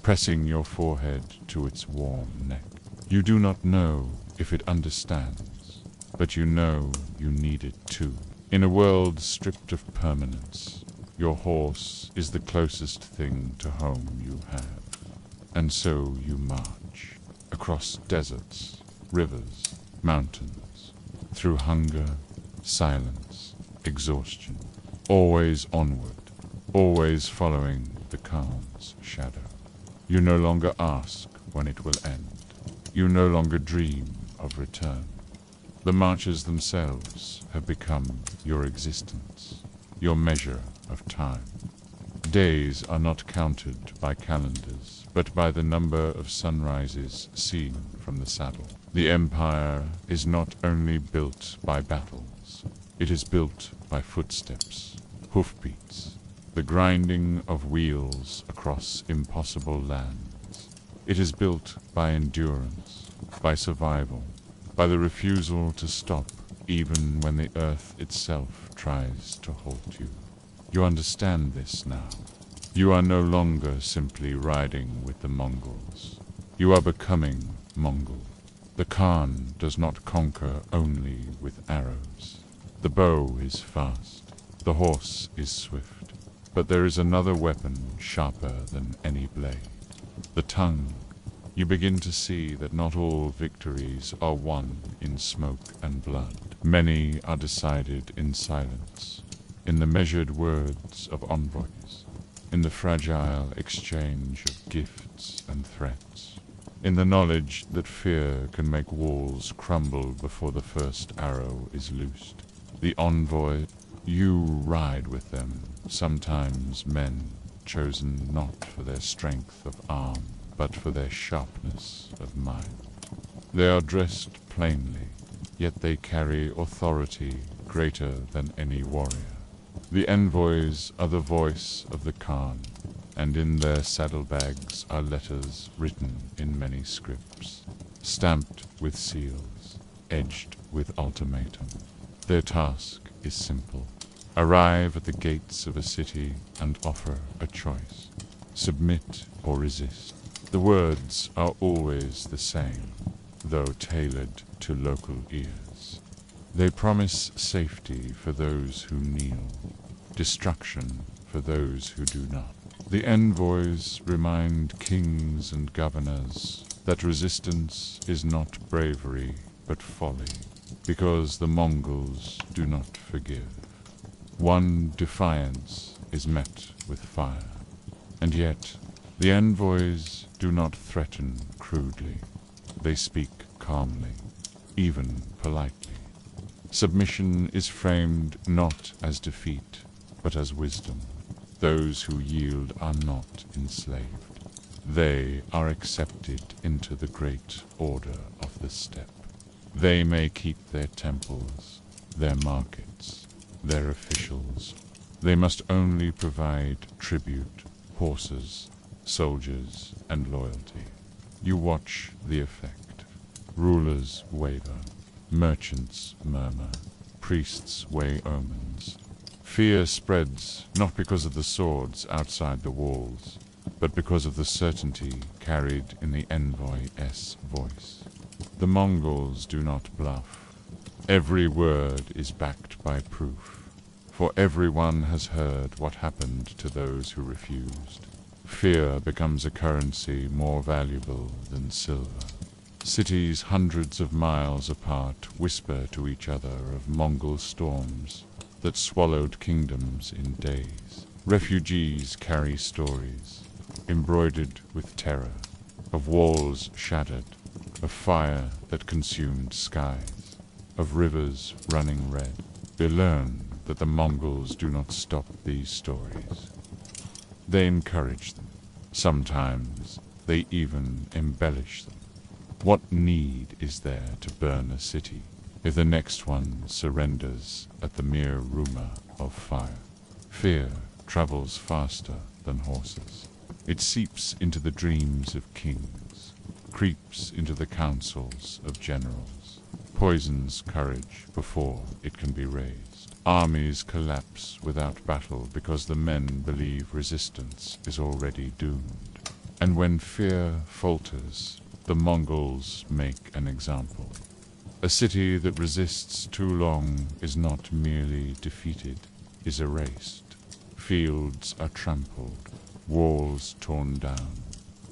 pressing your forehead to its warm neck. You do not know if it understands, but you know you need it too. In a world stripped of permanence, your horse is the closest thing to home you have. And so you march, across deserts, rivers, mountains, through hunger, silence, exhaustion, always onward, always following the Khan's shadow. You no longer ask when it will end. You no longer dream of return. The marches themselves have become your existence, your measure of time. Days are not counted by calendars, but by the number of sunrises seen from the saddle. The empire is not only built by battles, it is built by footsteps, hoofbeats, the grinding of wheels across impossible lands. It is built by endurance, by survival, by the refusal to stop even when the earth itself tries to halt you. You understand this now. You are no longer simply riding with the Mongols. You are becoming Mongol. The Khan does not conquer only with arrows. The bow is fast. The horse is swift. But there is another weapon sharper than any blade. The tongue. You begin to see that not all victories are won in smoke and blood. Many are decided in silence, in the measured words of envoys, in the fragile exchange of gifts and threats, in the knowledge that fear can make walls crumble before the first arrow is loosed. The envoy, you ride with them, sometimes men chosen not for their strength of arm, but for their sharpness of mind. They are dressed plainly, yet they carry authority greater than any warrior. The envoys are the voice of the Khan, and in their saddlebags are letters written in many scripts, stamped with seals, edged with ultimatum. Their task is simple. Arrive at the gates of a city and offer a choice. Submit or resist. The words are always the same, though tailored to local ears. They promise safety for those who kneel, destruction for those who do not. The envoys remind kings and governors that resistance is not bravery but folly, because the Mongols do not forgive. One defiance is met with fire, and yet the envoys do not threaten crudely. They speak calmly, even politely. Submission is framed not as defeat, but as wisdom. Those who yield are not enslaved. They are accepted into the great order of the steppe. They may keep their temples, their markets, their officials. They must only provide tribute, horses, soldiers, and loyalty. You watch the effect. Rulers waver, merchants murmur, priests weigh omens. Fear spreads not because of the swords outside the walls, but because of the certainty carried in the envoy's voice. The Mongols do not bluff. Every word is backed by proof, for everyone has heard what happened to those who refused. Fear becomes a currency more valuable than silver. Cities hundreds of miles apart whisper to each other of Mongol storms that swallowed kingdoms in days. Refugees carry stories, embroidered with terror, of walls shattered, of fire that consumed skies, of rivers running red. They learn that the Mongols do not stop these stories. They encourage them. Sometimes they even embellish them. What need is there to burn a city if the next one surrenders at the mere rumor of fire? Fear travels faster than horses. It seeps into the dreams of kings, creeps into the councils of generals, poisons courage before it can be raised. Armies collapse without battle because the men believe resistance is already doomed. And when fear falters, the Mongols make an example. A city that resists too long is not merely defeated, is erased. Fields are trampled, walls torn down,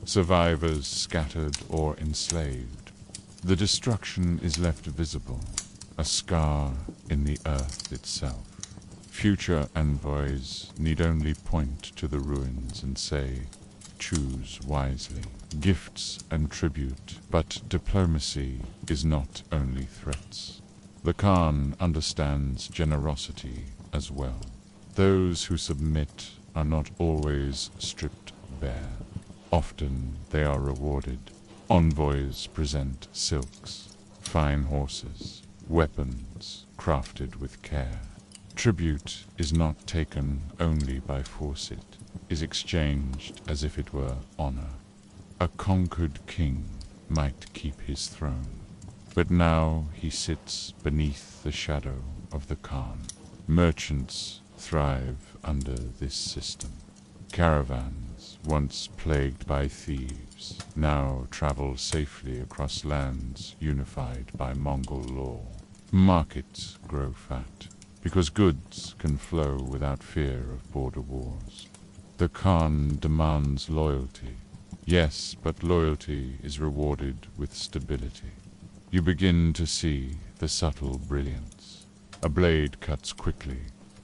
survivors scattered or enslaved. The destruction is left visible, a scar in the earth itself. Future envoys need only point to the ruins and say, choose wisely. Gifts and tribute, but diplomacy is not only threats. The Khan understands generosity as well. Those who submit are not always stripped bare. Often they are rewarded. Envoys present silks, fine horses, weapons crafted with care. Tribute is not taken only by force, it is exchanged as if it were honor. A conquered king might keep his throne, but now he sits beneath the shadow of the Khan. Merchants thrive under this system. Caravans, once plagued by thieves, now travel safely across lands unified by Mongol law. Markets grow fat, because goods can flow without fear of border wars. The Khan demands loyalty. Yes, but loyalty is rewarded with stability. You begin to see the subtle brilliance. A blade cuts quickly,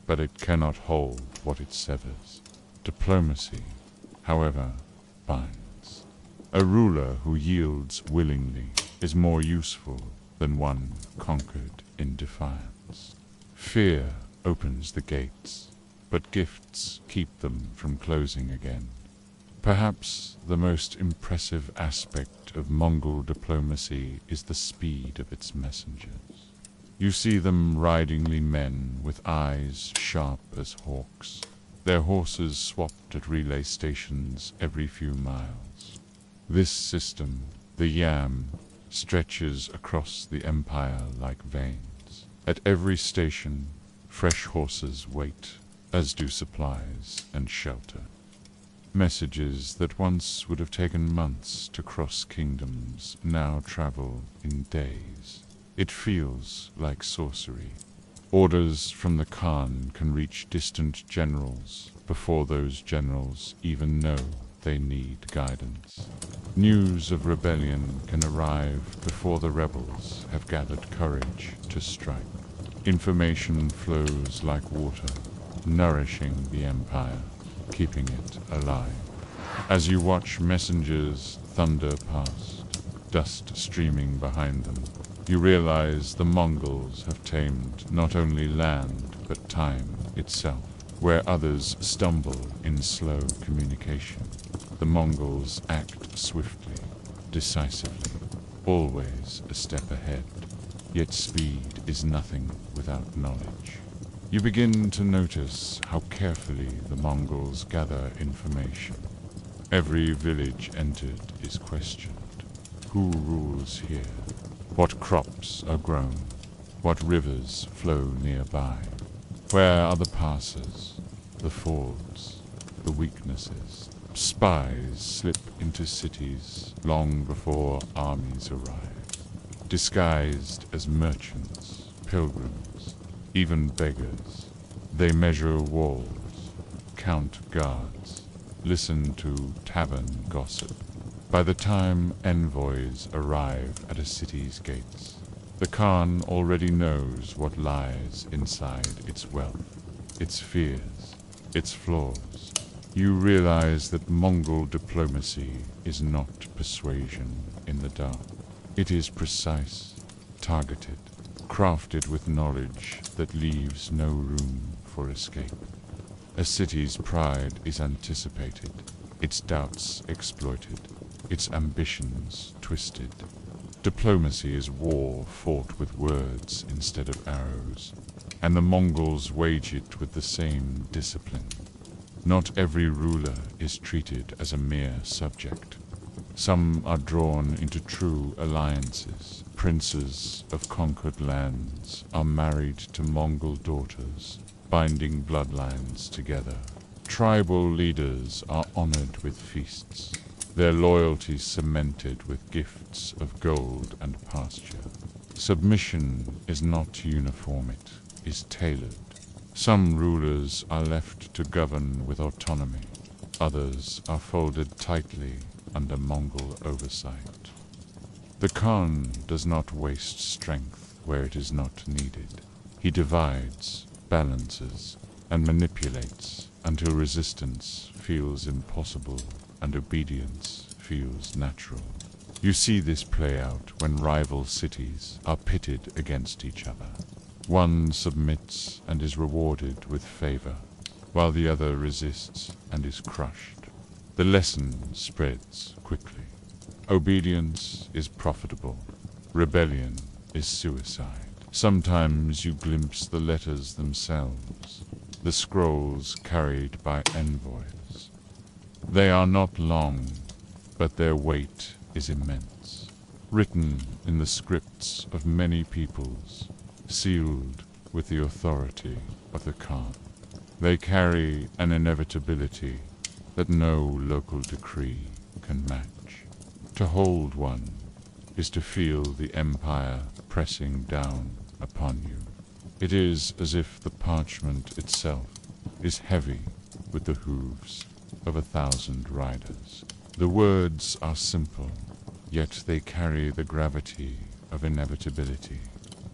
but it cannot hold what it severs. Diplomacy, however, binds. A ruler who yields willingly is more useful than one conquered in defiance. Fear opens the gates, but gifts keep them from closing again. Perhaps the most impressive aspect of Mongol diplomacy is the speed of its messengers. You see them ridingly men with eyes sharp as hawks, their horses swapped at relay stations every few miles. This system, the yam, stretches across the empire like veins. At every station, fresh horses wait, as do supplies and shelter. Messages that once would have taken months to cross kingdoms now travel in days. It feels like sorcery. Orders from the Khan can reach distant generals before those generals even know they need guidance. News of rebellion can arrive before the rebels have gathered courage to strike. Information flows like water, nourishing the empire, keeping it alive. As you watch messengers thunder past, dust streaming behind them, you realize the Mongols have tamed not only land but time itself. Where others stumble in slow communication, the Mongols act swiftly, decisively, always a step ahead. Yet speed is nothing without knowledge. You begin to notice how carefully the Mongols gather information. Every village entered is questioned. Who rules here? What crops are grown? What rivers flow nearby? Where are the passes, the fords, the weaknesses? Spies slip into cities long before armies arrive, disguised as merchants, pilgrims, even beggars. They measure walls, count guards, listen to tavern gossip. By the time envoys arrive at a city's gates, the Khan already knows what lies inside its wealth, its fears, its flaws. You realize that Mongol diplomacy is not persuasion in the dark. It is precise, targeted, crafted with knowledge that leaves no room for escape. A city's pride is anticipated, its doubts exploited, its ambitions twisted. Diplomacy is war fought with words instead of arrows, and the Mongols wage it with the same discipline. Not every ruler is treated as a mere subject. Some are drawn into true alliances. Princes of conquered lands are married to Mongol daughters, binding bloodlines together. Tribal leaders are honored with feasts, their loyalty cemented with gifts of gold and pasture. Submission is not uniform, it is tailored. Some rulers are left to govern with autonomy. Others are folded tightly under Mongol oversight. The Khan does not waste strength where it is not needed. He divides, balances, and manipulates until resistance feels impossible and obedience feels natural. You see this play out when rival cities are pitted against each other. One submits and is rewarded with favor, while the other resists and is crushed. The lesson spreads quickly. Obedience is profitable. Rebellion is suicide. Sometimes you glimpse the letters themselves, the scrolls carried by envoys. They are not long, but their weight is immense. Written in the scripts of many peoples, sealed with the authority of the Khan. They carry an inevitability that no local decree can match. To hold one is to feel the empire pressing down upon you. It is as if the parchment itself is heavy with the hooves of 1,000 riders. The words are simple, yet they carry the gravity of inevitability.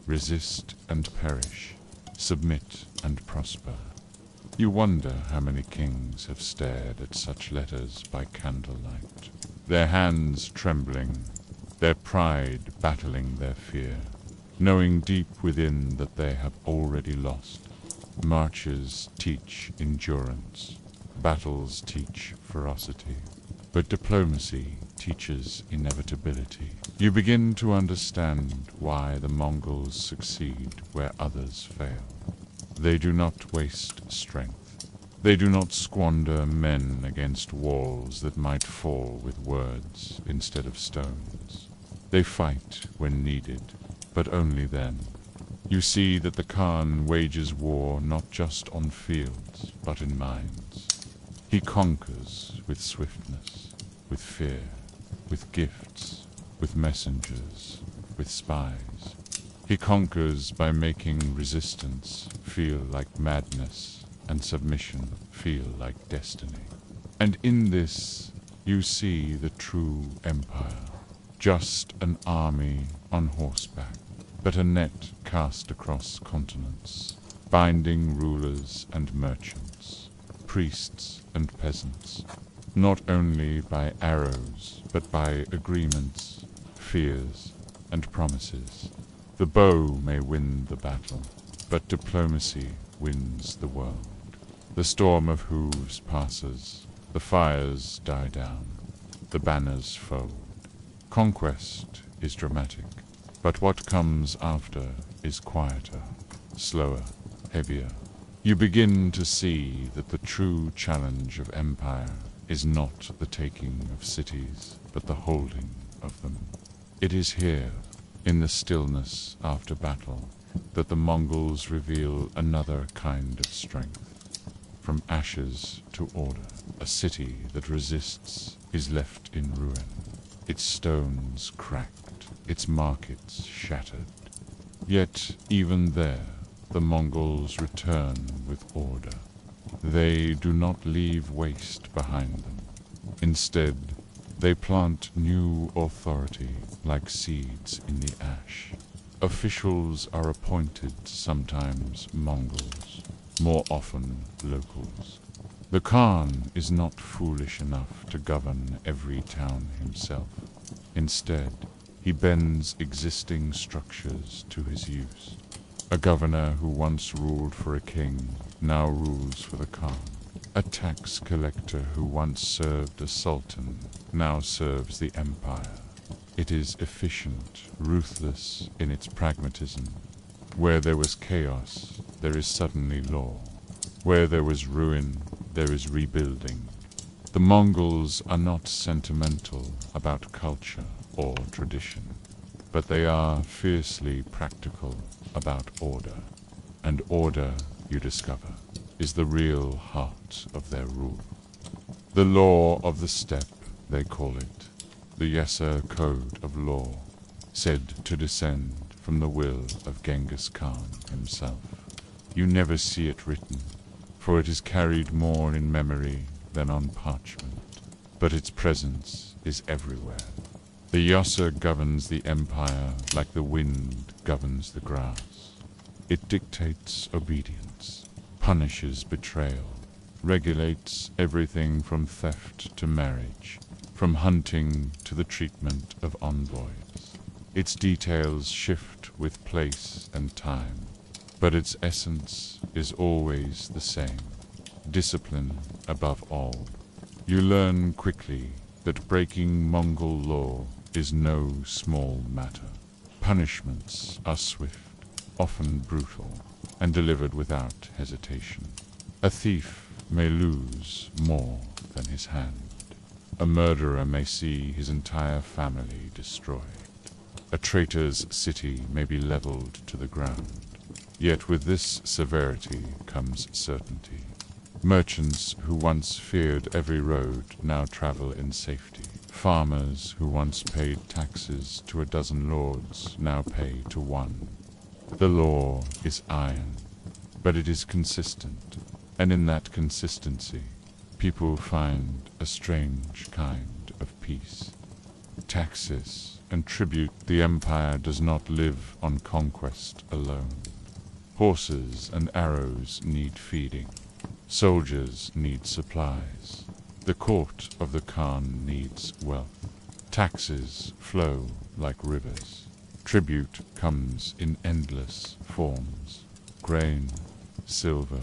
Resist and perish, submit and prosper. You wonder how many kings have stared at such letters by candlelight, their hands trembling, their pride battling their fear, knowing deep within that they have already lost. Marches teach endurance, battles teach ferocity, but diplomacy teaches inevitability. You begin to understand why the Mongols succeed where others fail. They do not waste strength. They do not squander men against walls that might fall with words instead of stones. They fight when needed, but only then. You see that the Khan wages war not just on fields, but in minds. He conquers with swiftness, with fear, with gifts, with messengers, with spies. He conquers by making resistance feel like madness and submission feel like destiny. And in this you see the true empire, just an army on horseback, but a net cast across continents, binding rulers and merchants, priests and peasants, not only by arrows, but by agreements, fears, and promises. The bow may win the battle, but diplomacy wins the world. The storm of hooves passes, the fires die down, the banners fold. Conquest is dramatic, but what comes after is quieter, slower, heavier. You begin to see that the true challenge of empire is not the taking of cities, but the holding of them. It is here, in the stillness after battle, that the Mongols reveal another kind of strength. From ashes to order, a city that resists is left in ruin, its stones cracked, its markets shattered. Yet even there, the Mongols return with order. They do not leave waste behind them. Instead, they plant new authority like seeds in the ash. Officials are appointed, sometimes Mongols, more often locals. The Khan is not foolish enough to govern every town himself. Instead, he bends existing structures to his use. A governor who once ruled for a king now rules for the Khan. A tax collector who once served a sultan now serves the empire. It is efficient, ruthless in its pragmatism. Where there was chaos, there is suddenly law. Where there was ruin, there is rebuilding. The Mongols are not sentimental about culture or tradition, but they are fiercely practical about order. And order, you discover, is the real heart of their rule. The law of the steppe, they call it, the Yesa code of law, said to descend from the will of Genghis Khan himself. You never see it written, for it is carried more in memory than on parchment, but its presence is everywhere. The Yasa governs the empire like the wind governs the grass. It dictates obedience, punishes betrayal, regulates everything from theft to marriage, from hunting to the treatment of envoys. Its details shift with place and time, but its essence is always the same. Discipline above all. You learn quickly that breaking Mongol law is no small matter. Punishments are swift, often brutal, and delivered without hesitation. A thief may lose more than his hand. A murderer may see his entire family destroyed. A traitor's city may be leveled to the ground. Yet with this severity comes certainty. Merchants who once feared every road now travel in safety. Farmers who once paid taxes to a dozen lords now pay to one. The law is iron, but it is consistent, and in that consistency, people find a strange kind of peace. Taxes and tribute, the empire does not live on conquest alone. Horses and arrows need feeding. Soldiers need supplies. The court of the Khan needs wealth. Taxes flow like rivers. Tribute comes in endless forms. Grain, silver,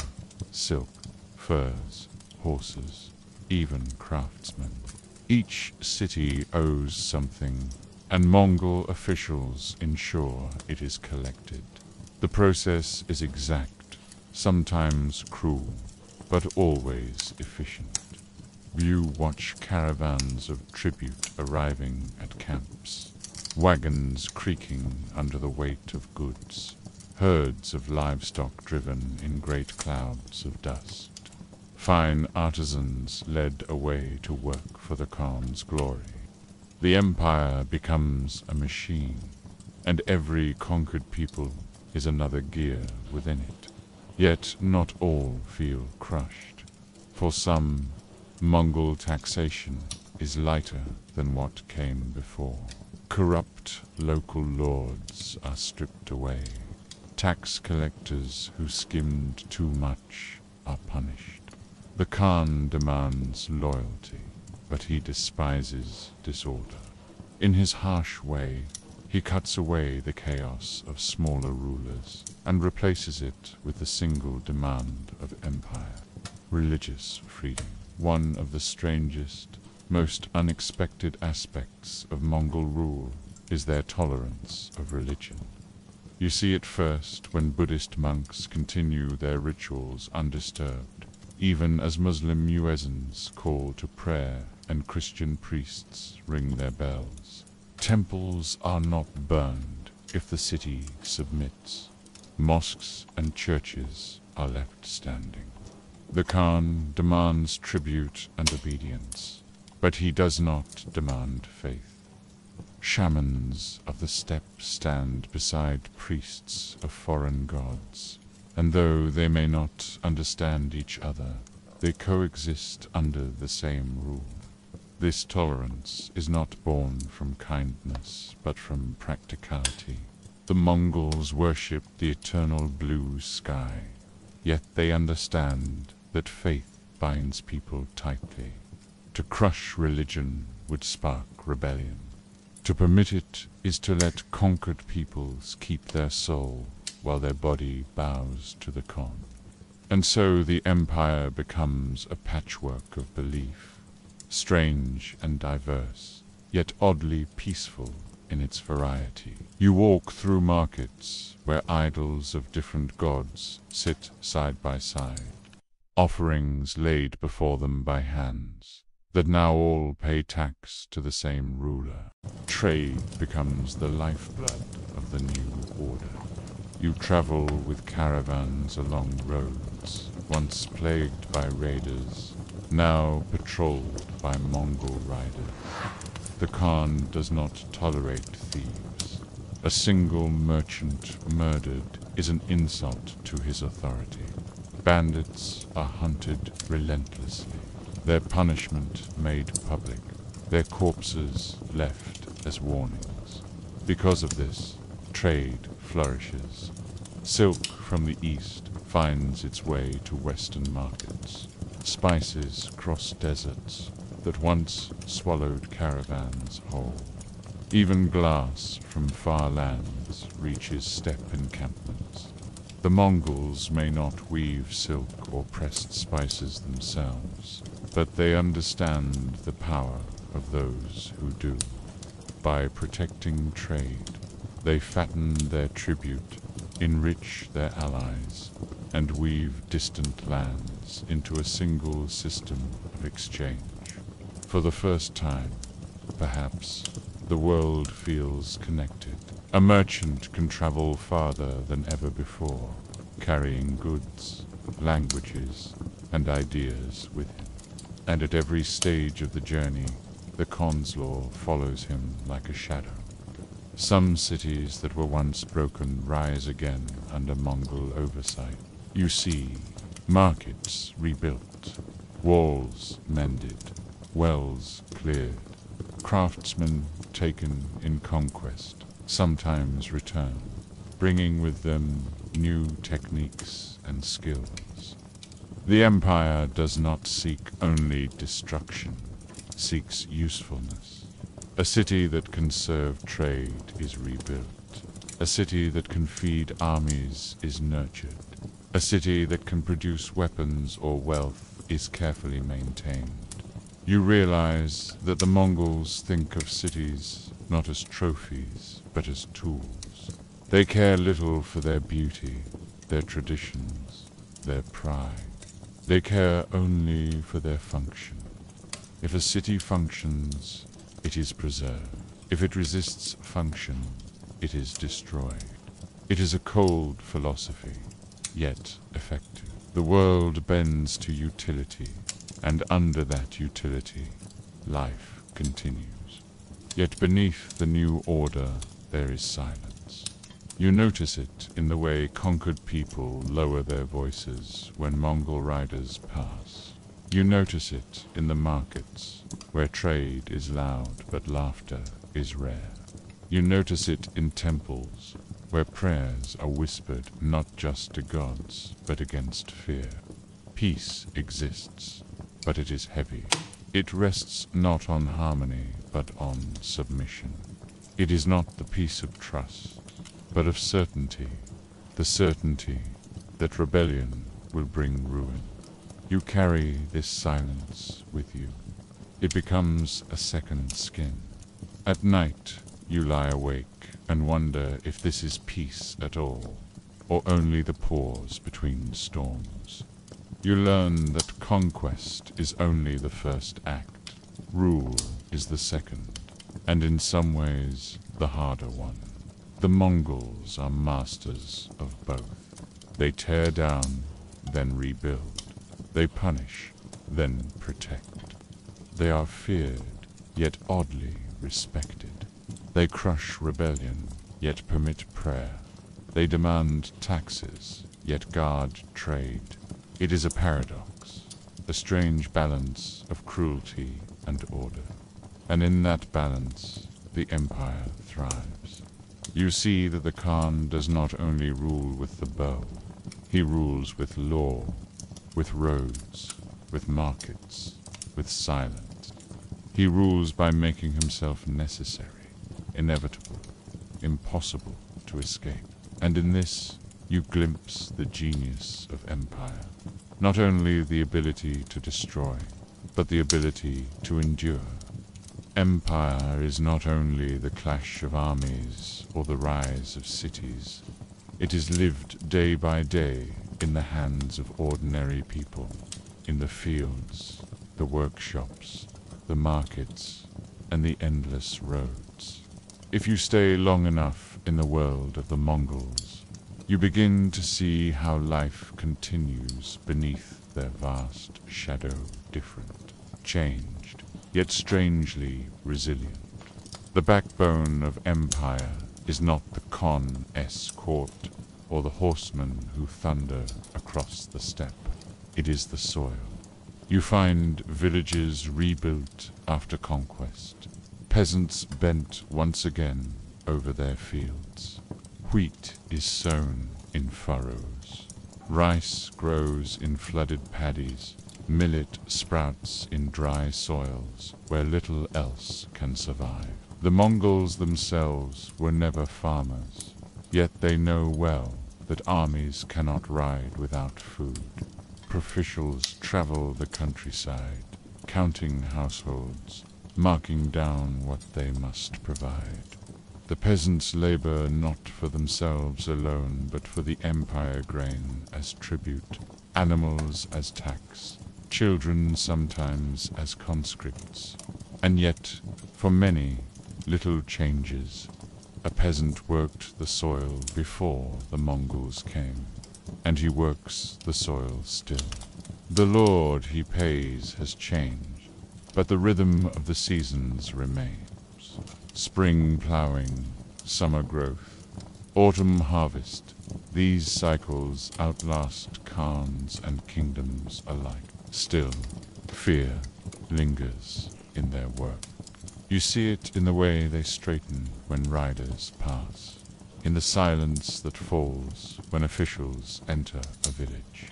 silk, furs, horses, even craftsmen. Each city owes something, and Mongol officials ensure it is collected. The process is exact, sometimes cruel, but always efficient. You watch caravans of tribute arriving at camps, wagons creaking under the weight of goods, herds of livestock driven in great clouds of dust, fine artisans led away to work for the Khan's glory. The empire becomes a machine, and every conquered people is another gear within it. Yet not all feel crushed. For some, Mongol taxation is lighter than what came before. Corrupt local lords are stripped away. Tax collectors who skimmed too much are punished. The Khan demands loyalty, but he despises disorder. In his harsh way, he cuts away the chaos of smaller rulers and replaces it with the single demand of empire: religious freedom. One of the strangest, most unexpected aspects of Mongol rule is their tolerance of religion. You see it first when Buddhist monks continue their rituals undisturbed, even as Muslim muezzins call to prayer and Christian priests ring their bells. Temples are not burned if the city submits. Mosques and churches are left standing. The Khan demands tribute and obedience, but he does not demand faith. Shamans of the steppe stand beside priests of foreign gods, and though they may not understand each other, they coexist under the same rule. This tolerance is not born from kindness, but from practicality. The Mongols worship the eternal blue sky, yet they understand that faith binds people tightly. To crush religion would spark rebellion. To permit it is to let conquered peoples keep their soul while their body bows to the Khan. And so the empire becomes a patchwork of belief, strange and diverse, yet oddly peaceful in its variety. You walk through markets where idols of different gods sit side by side, offerings laid before them by hands that now all pay tax to the same ruler. Trade becomes the lifeblood of the new order. You travel with caravans along roads once plagued by raiders, now patrolled by Mongol riders. The Khan does not tolerate thieves. A single merchant murdered is an insult to his authority. Bandits are hunted relentlessly, their punishment made public, their corpses left as warnings. Because of this, trade flourishes. Silk from the east finds its way to western markets. Spices cross deserts that once swallowed caravans whole. Even glass from far lands reaches steppe encampments. The Mongols may not weave silk or pressed spices themselves, but they understand the power of those who do. By protecting trade, they fatten their tribute, enrich their allies, and weave distant lands into a single system of exchange. For the first time, perhaps, the world feels connected. A merchant can travel farther than ever before, carrying goods, languages, and ideas with him. And at every stage of the journey, the Khan's law follows him like a shadow. Some cities that were once broken rise again under Mongol oversight. You see markets rebuilt, walls mended, wells cleared, craftsmen taken in conquest, sometimes return, bringing with them new techniques and skills. The empire does not seek only destruction, seeks usefulness. A city that can serve trade is rebuilt. A city that can feed armies is nurtured. A city that can produce weapons or wealth is carefully maintained. You realize that the Mongols think of cities not as trophies, but as tools. They care little for their beauty, their traditions, their pride. They care only for their function. If a city functions, it is preserved. If it resists function, it is destroyed. It is a cold philosophy, yet effective. The world bends to utility, and under that utility, life continues. Yet beneath the new order there is silence. You notice it in the way conquered people lower their voices when Mongol riders pass. You notice it in the markets, where trade is loud but laughter is rare. You notice it in temples, where prayers are whispered not just to gods, but against fear. Peace exists, but it is heavy. It rests not on harmony, but on submission. It is not the peace of trust, but of certainty, the certainty that rebellion will bring ruin. You carry this silence with you. It becomes a second skin. At night, you lie awake and wonder if this is peace at all, or only the pause between storms. You learn that conquest is only the first act, rule is the second, and in some ways the harder one. The Mongols are masters of both. They tear down, then rebuild. They punish, then protect. They are feared, yet oddly respected. They crush rebellion, yet permit prayer. They demand taxes, yet guard trade. It is a paradox, a strange balance of cruelty and order. And in that balance, the empire thrives. You see that the Khan does not only rule with the bow, he rules with law, with roads, with markets, with silence. He rules by making himself necessary, inevitable, impossible to escape. And in this, you glimpse the genius of empire. Not only the ability to destroy, but the ability to endure. Empire is not only the clash of armies or the rise of cities. It is lived day by day in the hands of ordinary people, in the fields, the workshops, the markets, and the endless roads. If you stay long enough in the world of the Mongols, you begin to see how life continues beneath their vast shadow, different, changed, yet strangely resilient. The backbone of empire is not the Khan-esque court or the horsemen who thunder across the steppe. It is the soil. You find villages rebuilt after conquest, peasants bent once again over their fields. Wheat is sown in furrows. Rice grows in flooded paddies. Millet sprouts in dry soils where little else can survive. The Mongols themselves were never farmers, yet they know well that armies cannot ride without food. Proficials travel the countryside, counting households, marking down what they must provide. The peasants labor not for themselves alone, but for the empire grain as tribute, animals as tax, children sometimes as conscripts. And yet, for many, little changes. A peasant worked the soil before the Mongols came, and he works the soil still. The lord he pays has changed, but the rhythm of the seasons remains. Spring plowing, summer growth, autumn harvest, these cycles outlast khans and kingdoms alike. Still, fear lingers in their work. You see it in the way they straighten when riders pass, in the silence that falls when officials enter a village.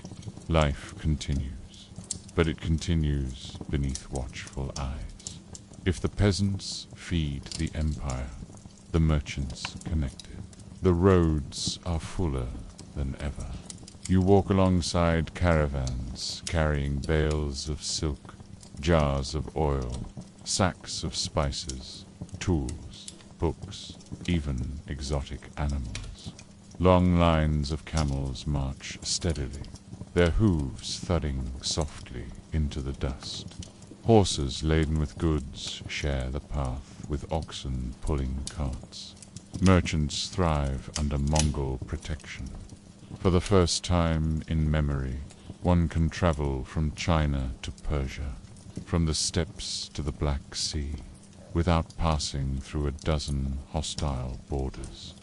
Life continues, but it continues beneath watchful eyes. If the peasants feed the empire, the merchants connect it. The roads are fuller than ever. You walk alongside caravans carrying bales of silk, jars of oil, sacks of spices, tools, books, even exotic animals. Long lines of camels march steadily, their hooves thudding softly into the dust. Horses laden with goods share the path, with oxen pulling carts. Merchants thrive under Mongol protection. For the first time in memory, one can travel from China to Persia, from the steppes to the Black Sea, without passing through a dozen hostile borders.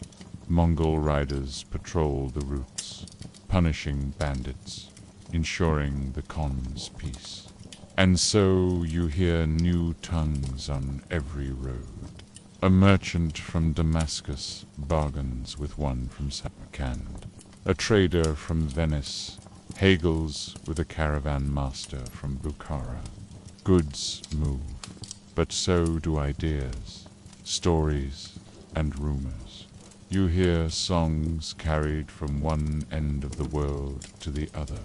Mongol riders patrol the routes, punishing bandits, ensuring the Khan's peace. And so you hear new tongues on every road. A merchant from Damascus bargains with one from Samarkand. A trader from Venice haggles with a caravan master from Bukhara. Goods move, but so do ideas, stories, and rumors. You hear songs carried from one end of the world to the other,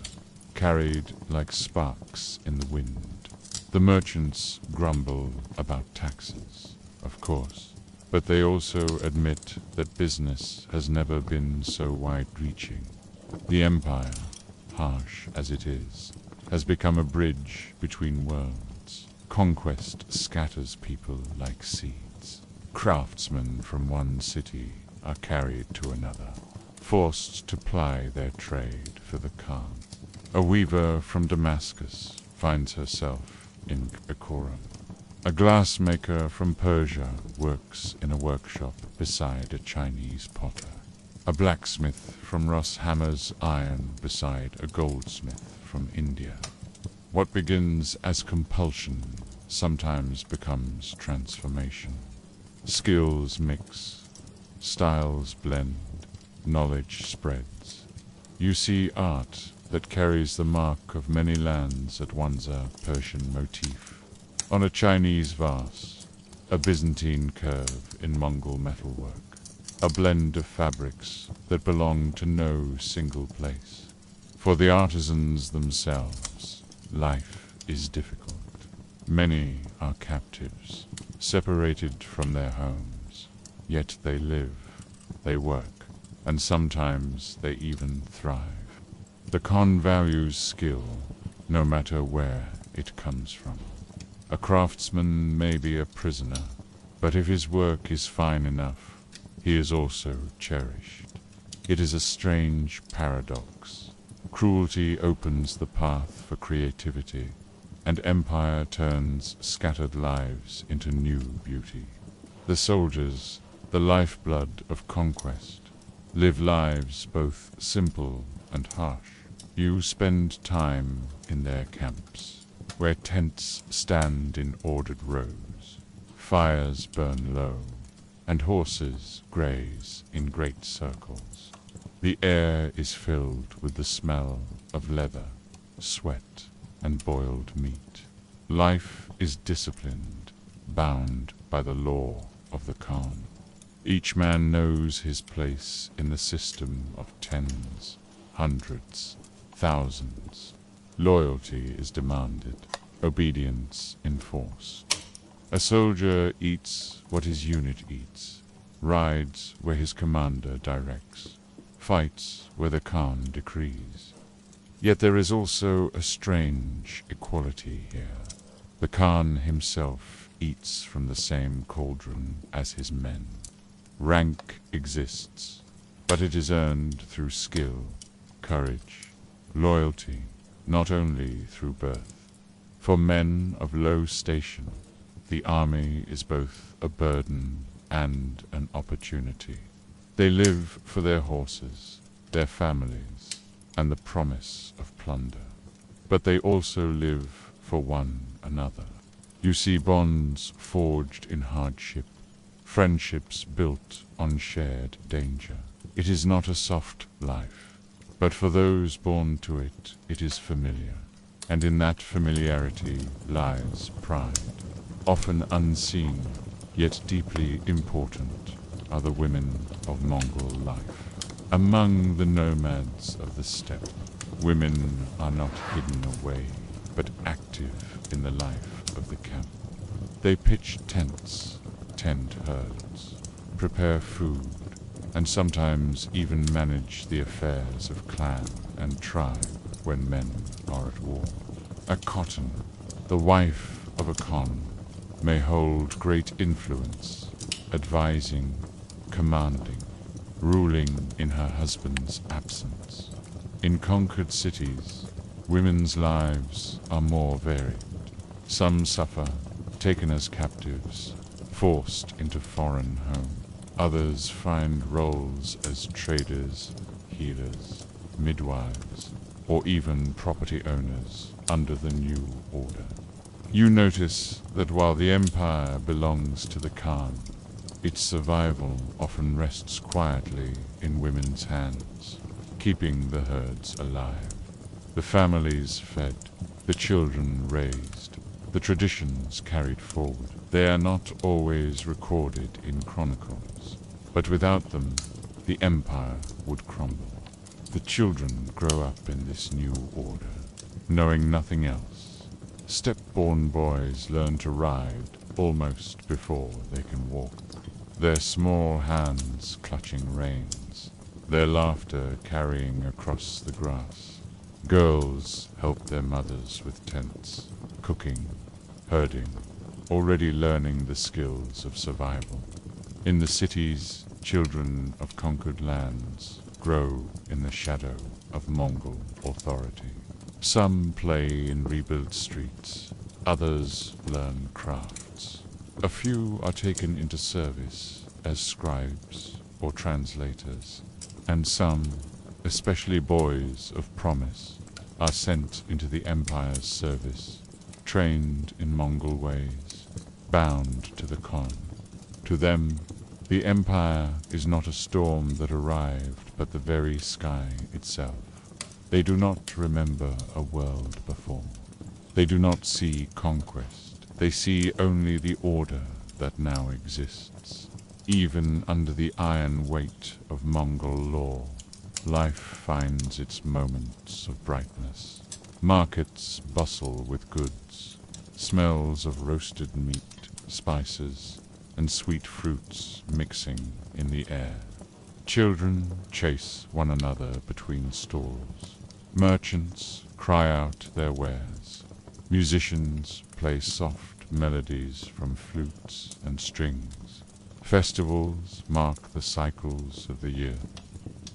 carried like sparks in the wind. The merchants grumble about taxes, of course, but they also admit that business has never been so wide-reaching. The empire, harsh as it is, has become a bridge between worlds. Conquest scatters people like seeds. Craftsmen from one city are carried to another, forced to ply their trade for the Khan. A weaver from Damascus finds herself in Karakoram. A glassmaker from Persia works in a workshop beside a Chinese potter. A blacksmith from Ross hammers iron beside a goldsmith from India. What begins as compulsion sometimes becomes transformation. Skills mix, styles blend, knowledge spreads. You see art that carries the mark of many lands at once, a Persian motif on a Chinese vase, a Byzantine curve in Mongol metalwork, a blend of fabrics that belong to no single place. For the artisans themselves, life is difficult. Many are captives, separated from their homes, yet they live, they work, and sometimes they even thrive. The Khan values skill, no matter where it comes from. A craftsman may be a prisoner, but if his work is fine enough, he is also cherished. It is a strange paradox. Cruelty opens the path for creativity, and empire turns scattered lives into new beauty. The soldiers, the lifeblood of conquest, live lives both simple and harsh. You spend time in their camps, where tents stand in ordered rows, fires burn low, and horses graze in great circles. The air is filled with the smell of leather, sweat, and boiled meat. Life is disciplined, bound by the law of the Khan. Each man knows his place in the system of tens, hundreds, thousands. Loyalty is demanded, obedience enforced. A soldier eats what his unit eats, rides where his commander directs, fights where the Khan decrees. Yet there is also a strange equality here. The Khan himself eats from the same cauldron as his men. Rank exists, but it is earned through skill, courage, loyalty, not only through birth. For men of low station, the army is both a burden and an opportunity. They live for their horses, their families, and the promise of plunder. But they also live for one another. You see bonds forged in hardship, friendships built on shared danger. It is not a soft life, but for those born to it, it is familiar. And in that familiarity lies pride. Often unseen, yet deeply important, are the women of Mongol life. Among the nomads of the steppe, women are not hidden away, but active in the life of the camp. They pitch tents, tend herds, prepare food, and sometimes even manage the affairs of clan and tribe when men are at war. A Khotan, the wife of a Khan, may hold great influence, advising, commanding, ruling in her husband's absence. In conquered cities, women's lives are more varied. Some suffer, taken as captives, forced into foreign home. Others find roles as traders, healers, midwives, or even property owners under the new order. You notice that while the empire belongs to the Khan, its survival often rests quietly in women's hands, keeping the herds alive. The families fed, the children raised, the traditions carried forward. They are not always recorded in chronicles, but without them, the empire would crumble. The children grow up in this new order, knowing nothing else. Step-born boys learn to ride almost before they can walk, their small hands clutching reins, their laughter carrying across the grass. Girls help their mothers with tents, cooking, herding, already learning the skills of survival. In the cities, children of conquered lands grow in the shadow of Mongol authority. Some play in rebuilt streets, others learn crafts. A few are taken into service as scribes or translators, and some, especially boys of promise, are sent into the empire's service, trained in Mongol ways, bound to the Khan. To them, the empire is not a storm that arrived, but the very sky itself. They do not remember a world before. They do not see conquest. They see only the order that now exists. Even under the iron weight of Mongol law, life finds its moments of brightness. Markets bustle with goods, smells of roasted meat, spices, and sweet fruits mixing in the air. Children chase one another between stalls. Merchants cry out their wares. Musicians play soft melodies from flutes and strings. Festivals mark the cycles of the year.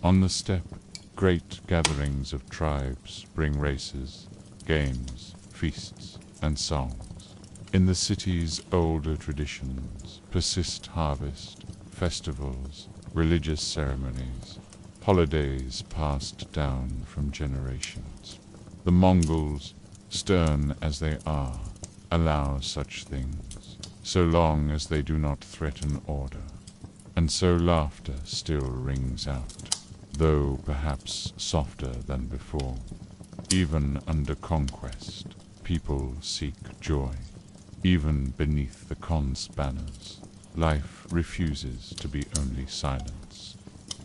On the steppe, great gatherings of tribes bring races, games, feasts, and songs. In the city's older traditions persist harvest, festivals, religious ceremonies, holidays passed down from generations. The Mongols, stern as they are, allow such things, so long as they do not threaten order. And so laughter still rings out, though perhaps softer than before. Even under conquest, people seek joy. Even beneath the Khan's banners, life refuses to be only silence.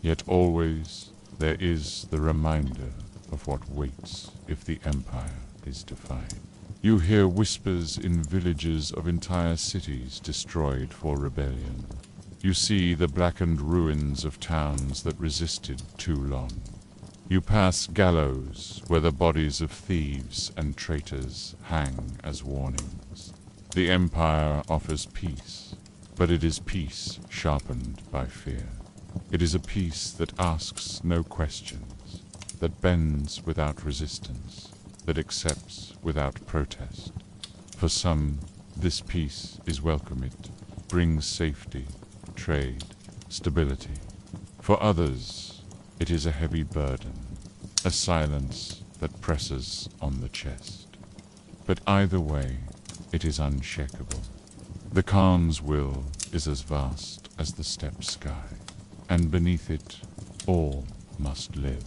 Yet always there is the reminder of what waits if the empire is defied. You hear whispers in villages of entire cities destroyed for rebellion. You see the blackened ruins of towns that resisted too long. You pass gallows where the bodies of thieves and traitors hang as warnings. The empire offers peace, but it is peace sharpened by fear. It is a peace that asks no questions, that bends without resistance, that accepts without protest. For some, this peace is welcome. It brings safety, trade, stability. For others, it is a heavy burden, a silence that presses on the chest. But either way, it is unshakable. The Khan's will is as vast as the steppe sky, and beneath it, all must live.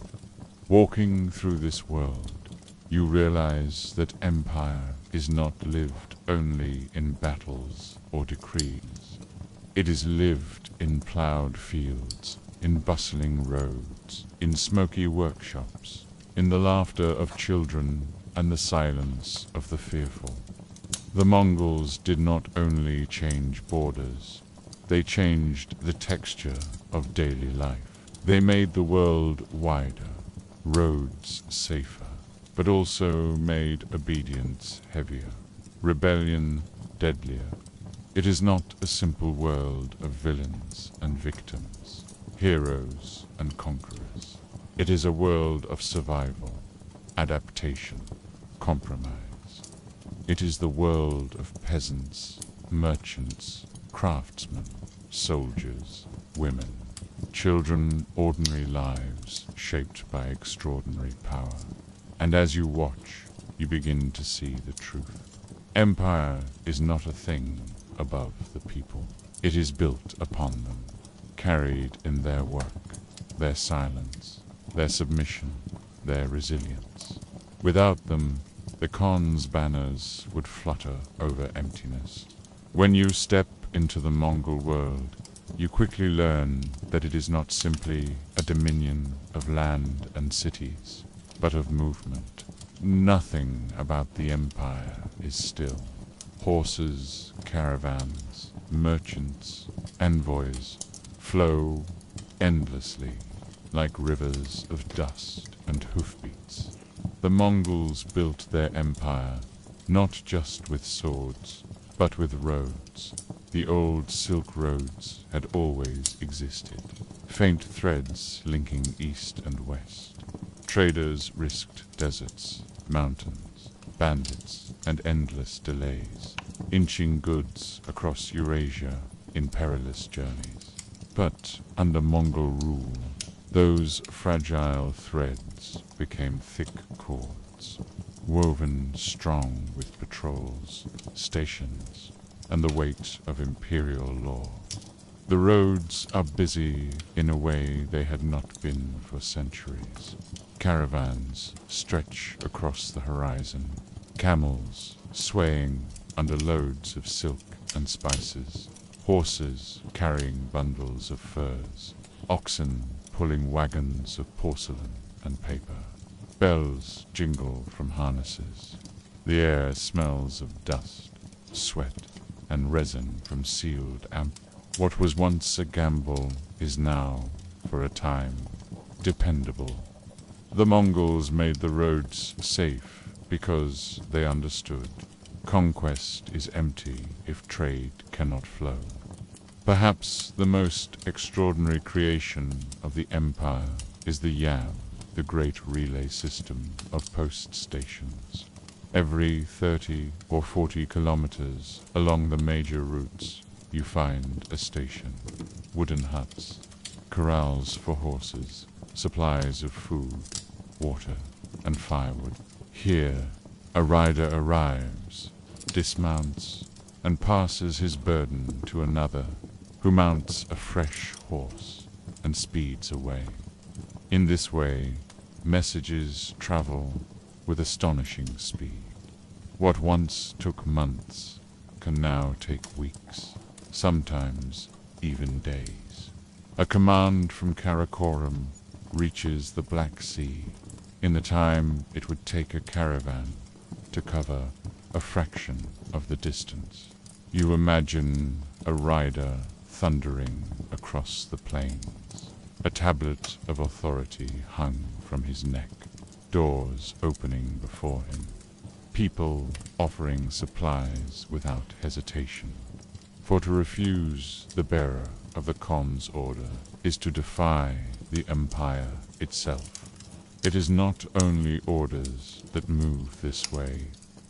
Walking through this world, you realize that empire is not lived only in battles or decrees. It is lived in plowed fields, in bustling roads, in smoky workshops, in the laughter of children and the silence of the fearful. The Mongols did not only change borders, they changed the texture of daily life. They made the world wider, roads safer, but also made obedience heavier, rebellion deadlier. It is not a simple world of villains and victims, heroes and conquerors. It is a world of survival, adaptation, compromise. It is the world of peasants, merchants, craftsmen, soldiers, women, children, ordinary lives shaped by extraordinary power. And as you watch, you begin to see the truth. Empire is not a thing above the people. It is built upon them, carried in their work, their silence, their submission, their resilience. Without them, the Khan's banners would flutter over emptiness. When you step into the Mongol world, you quickly learn that it is not simply a dominion of land and cities, but of movement. Nothing about the empire is still. Horses, caravans, merchants, envoys flow endlessly like rivers of dust and hoofbeats. The Mongols built their empire not just with swords, but with roads. The old Silk Roads had always existed, faint threads linking east and west. Traders risked deserts, mountains, bandits, and endless delays, inching goods across Eurasia in perilous journeys. But under Mongol rule, those fragile threads became thick cords, woven strong with patrols, stations, and the weight of imperial law. The roads are busy in a way they had not been for centuries. Caravans stretch across the horizon, camels swaying under loads of silk and spices, horses carrying bundles of furs, oxen pulling wagons of porcelain and paper. Bells jingle from harnesses. The air smells of dust, sweat, and resin from sealed amp. What was once a gamble is now, for a time, dependable. The Mongols made the roads safe because they understood. Conquest is empty if trade cannot flow. Perhaps the most extraordinary creation of the empire is the yam, the great relay system of post stations. Every 30 or 40 kilometers along the major routes, you find a station. Wooden huts, corrals for horses, supplies of food, water, and firewood. Here, a rider arrives, dismounts, and passes his burden to another, who mounts a fresh horse and speeds away. In this way, messages travel with astonishing speed. What once took months can now take weeks, sometimes even days. A command from Karakoram reaches the Black Sea in the time it would take a caravan to cover a fraction of the distance. You imagine a rider thundering across the plains, a tablet of authority hung from his neck, doors opening before him, people offering supplies without hesitation. For to refuse the bearer of the Khan's order is to defy the empire itself. It is not only orders that move this way,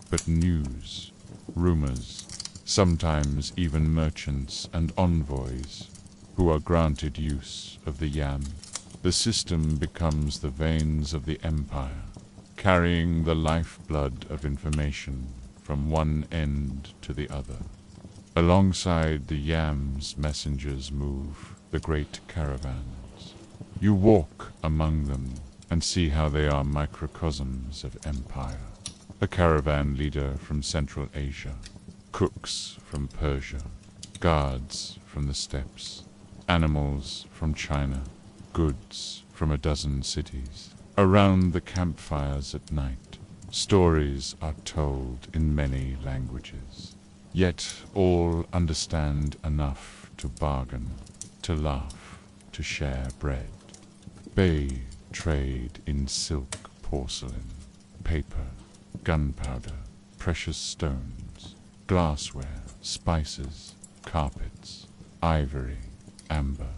but news, rumors, sometimes even merchants and envoys who are granted use of the yam. The system becomes the veins of the empire, carrying the lifeblood of information from one end to the other. Alongside the yam's messengers move the great caravans. You walk among them and see how they are microcosms of empire. A caravan leader from Central Asia, cooks from Persia, guards from the steppes, animals from China, goods from a dozen cities. Around the campfires at night, stories are told in many languages. Yet all understand enough to bargain, to laugh, to share bread. They trade in silk, porcelain, paper, gunpowder, precious stones, glassware, spices, carpets, ivory, amber.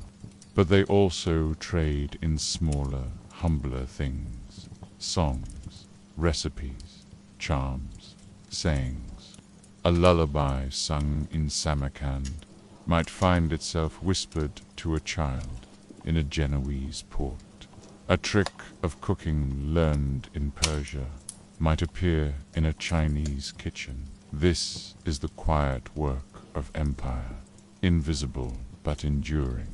But they also trade in smaller, humbler things, songs, recipes, charms, sayings. A lullaby sung in Samarkand, might find itself whispered to a child in a Genoese port. A trick of cooking learned in Persia might appear in a Chinese kitchen. This is the quiet work of empire, invisible but enduring.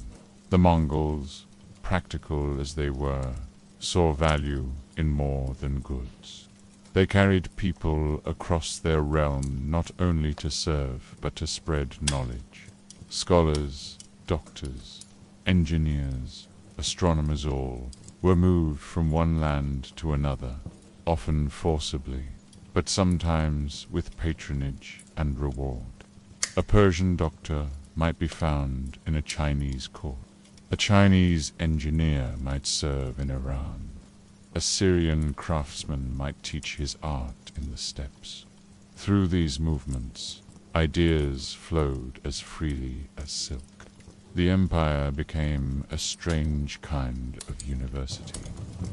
The Mongols, practical as they were, saw value in more than goods. They carried people across their realm not only to serve but to spread knowledge. Scholars, doctors, engineers, astronomers all were moved from one land to another, often forcibly, but sometimes with patronage and reward. A Persian doctor might be found in a Chinese court. A Chinese engineer might serve in Iran. A Syrian craftsman might teach his art in the steppes. Through these movements, ideas flowed as freely as silk. The empire became a strange kind of university,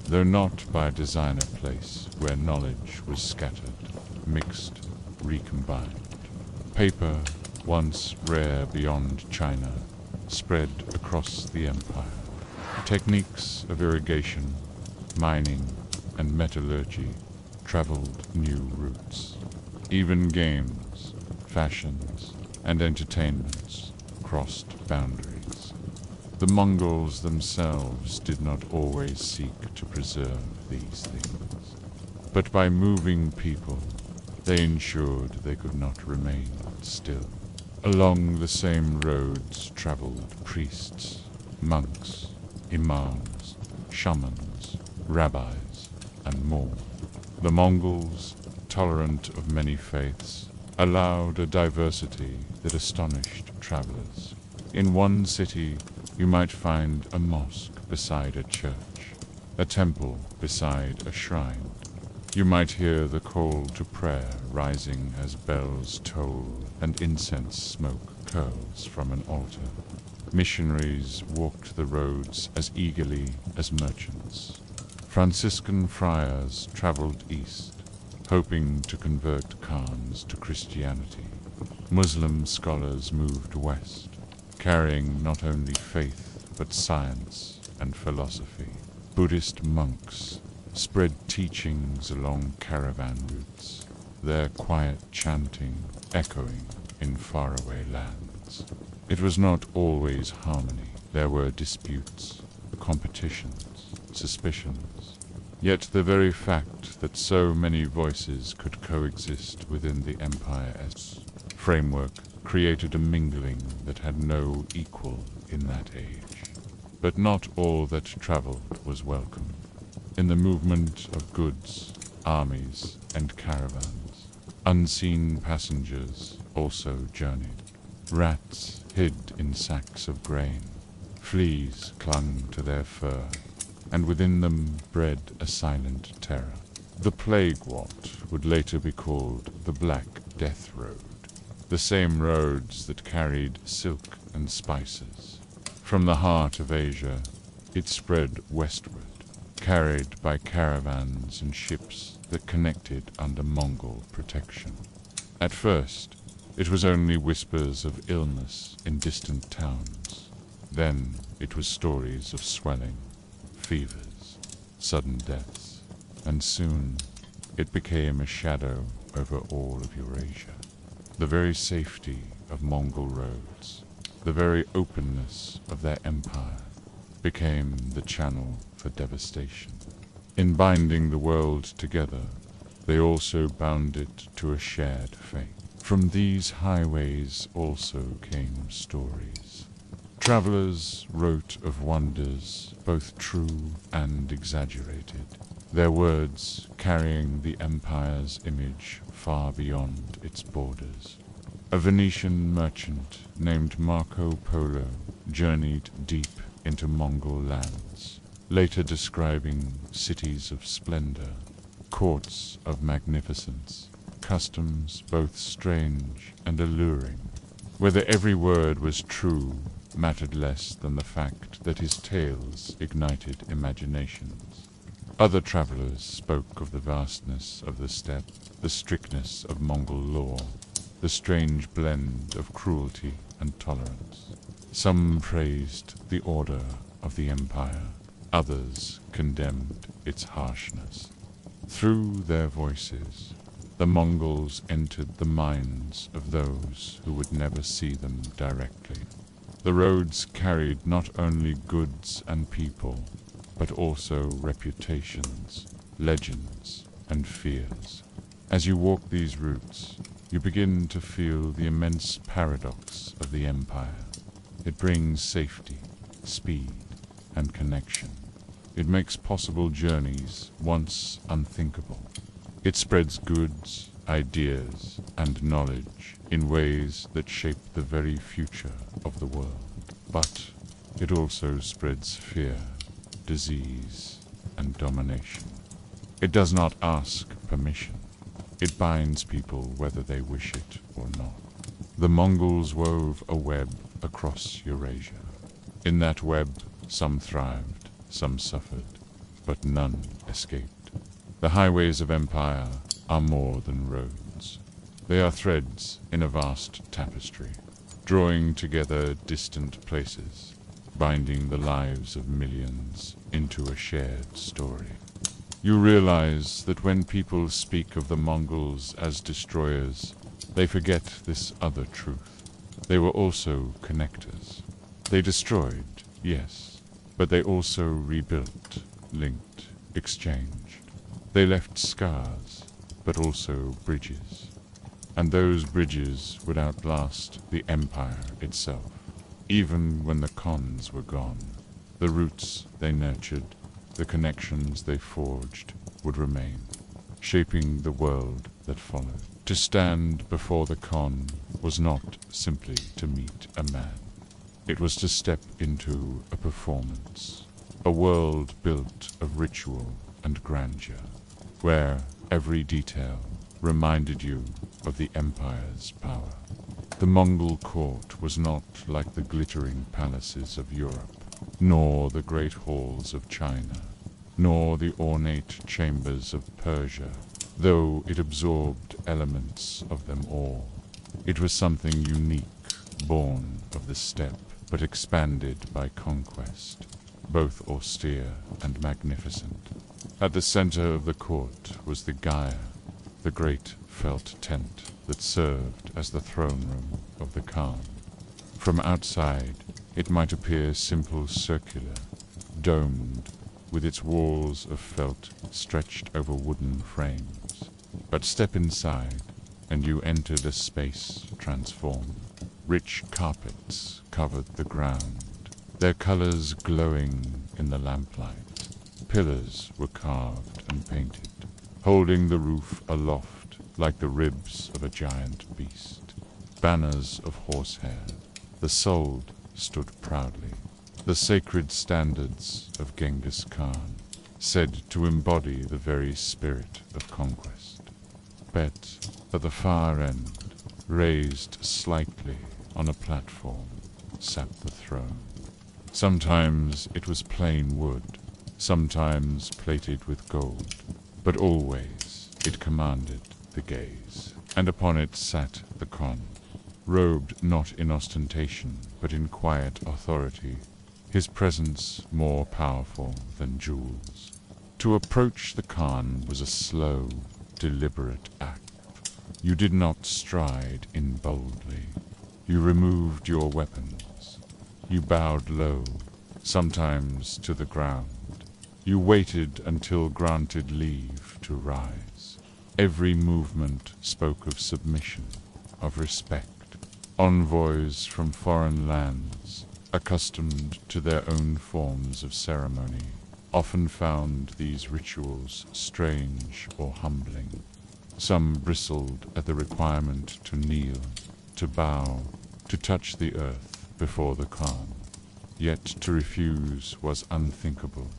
though not by design a place where knowledge was scattered, mixed, recombined. Paper, once rare beyond China, spread across the empire. Techniques of irrigation, mining, and metallurgy traveled new routes. Even games, fashions, and entertainments crossed boundaries. The Mongols themselves did not always seek to preserve these things, but by moving people, they ensured they could not remain still. Along the same roads traveled priests, monks, imams, shamans, rabbis, and more. The Mongols, tolerant of many faiths, allowed a diversity that astonished travelers. In one city, you might find a mosque beside a church, a temple beside a shrine. You might hear the call to prayer rising as bells toll and incense smoke curls from an altar. Missionaries walked the roads as eagerly as merchants. Franciscan friars traveled east, hoping to convert Khans to Christianity. Muslim scholars moved west, carrying not only faith but science and philosophy. Buddhist monks spread teachings along caravan routes, their quiet chanting echoing in faraway lands. It was not always harmony. There were disputes, competitions, suspicions. Yet the very fact that so many voices could coexist within the empire's framework created a mingling that had no equal in that age. But not all that traveled was welcome. In the movement of goods, armies, and caravans, unseen passengers also journeyed. Rats hid in sacks of grain, fleas clung to their fur, and within them bred a silent terror. The plague what would later be called the Black Death Road, the same roads that carried silk and spices. From the heart of Asia, it spread westward, carried by caravans and ships that connected under Mongol protection. At first, it was only whispers of illness in distant towns. Then it was stories of swelling, fevers, sudden deaths, and soon it became a shadow over all of Eurasia. The very safety of Mongol roads, the very openness of their empire, became the channel for devastation. In binding the world together, they also bound it to a shared fate. From these highways also came stories. Travelers wrote of wonders, both true and exaggerated, their words carrying the empire's image far beyond its borders. A Venetian merchant named Marco Polo journeyed deep into Mongol lands, later describing cities of splendor, courts of magnificence, customs both strange and alluring. Whether every word was true mattered less than the fact that his tales ignited imaginations. Other travelers spoke of the vastness of the steppe, the strictness of Mongol law, the strange blend of cruelty and tolerance. Some praised the order of the empire, others condemned its harshness. Through their voices, the Mongols entered the minds of those who would never see them directly. The roads carried not only goods and people, but also reputations, legends, and fears. As you walk these routes, you begin to feel the immense paradox of the empire. It brings safety, speed, and connection. It makes possible journeys once unthinkable. It spreads goods, ideas, and knowledge in ways that shape the very future of the world. But it also spreads fear, disease, and domination. It does not ask permission. It binds people whether they wish it or not. The Mongols wove a web across Eurasia. In that web, some thrived, some suffered, but none escaped. The highways of empire are more than roads. They are threads in a vast tapestry, drawing together distant places, binding the lives of millions into a shared story. You realize that when people speak of the Mongols as destroyers, they forget this other truth. They were also connectors. They destroyed, yes, but they also rebuilt, linked, exchanged. They left scars, but also bridges. And those bridges would outlast the empire itself. Even when the Khans were gone, the roots they nurtured, the connections they forged would remain, shaping the world that followed. To stand before the Khan was not simply to meet a man. It was to step into a performance, a world built of ritual and grandeur, where every detail reminded you of the empire's power. The Mongol court was not like the glittering palaces of Europe, nor the great halls of China, nor the ornate chambers of Persia, though it absorbed elements of them all. It was something unique, born of the steppe, but expanded by conquest, both austere and magnificent. At the center of the court was the Gaia, the great felt tent that served as the throne room of the Khan. From outside, it might appear simple circular, domed, with its walls of felt stretched over wooden frames. But step inside, and you entered a space transformed. Rich carpets covered the ground, their colors glowing in the lamplight. Pillars were carved and painted, holding the roof aloft like the ribs of a giant beast. Banners of horsehair, the Sold stood proudly, the sacred standards of Genghis Khan, said to embody the very spirit of conquest. But at the far end, raised slightly on a platform, sat the throne. Sometimes it was plain wood, sometimes plated with gold, but always it commanded the gaze. And upon it sat the Khan, robed not in ostentation, but in quiet authority, his presence more powerful than jewels. To approach the Khan was a slow, deliberate act. You did not stride in boldly. You removed your weapons. You bowed low, sometimes to the ground. You waited until granted leave to rise. Every movement spoke of submission, of respect. Envoys from foreign lands, accustomed to their own forms of ceremony, often found these rituals strange or humbling. Some bristled at the requirement to kneel, to bow, to touch the earth before the Khan. Yet to refuse was unthinkable,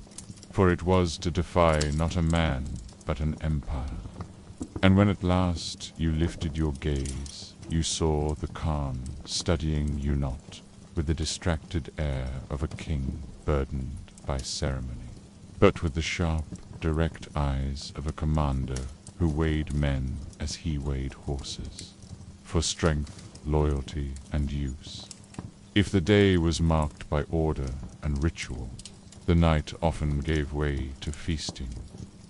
for it was to defy not a man, but an empire. And when at last you lifted your gaze, you saw the Khan studying you not, with the distracted air of a king burdened by ceremony, but with the sharp, direct eyes of a commander who weighed men as he weighed horses. For strength loyalty, and use. If the day was marked by order and ritual, the night often gave way to feasting.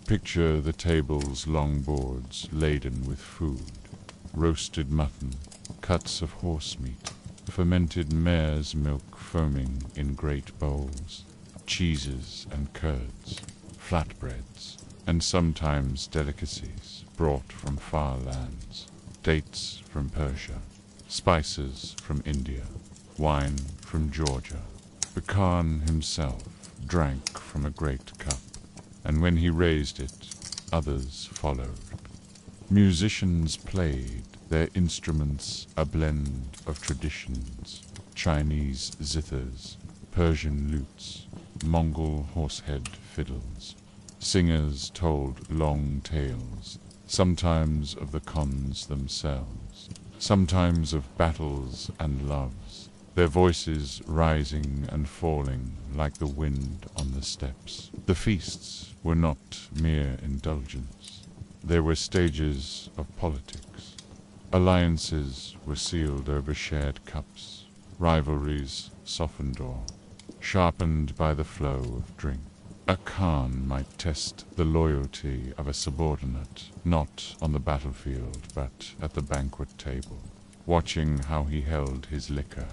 Picture the table's long boards laden with food, roasted mutton, cuts of horse meat, fermented mare's milk foaming in great bowls, cheeses and curds, flatbreads, and sometimes delicacies brought from far lands, dates from Persia, spices from India, wine from Georgia. The Khan himself drank from a great cup, and when he raised it, others followed. Musicians played, their instruments a blend of traditions, Chinese zithers, Persian lutes, Mongol horsehead fiddles. Singers told long tales, sometimes of the Khans themselves, sometimes of battles and loves, their voices rising and falling like the wind on the steppes. The feasts were not mere indulgence. They were stages of politics. Alliances were sealed over shared cups, rivalries softened or sharpened by the flow of drink. A Khan might test the loyalty of a subordinate, not on the battlefield, but at the banquet table, watching how he held his liquor,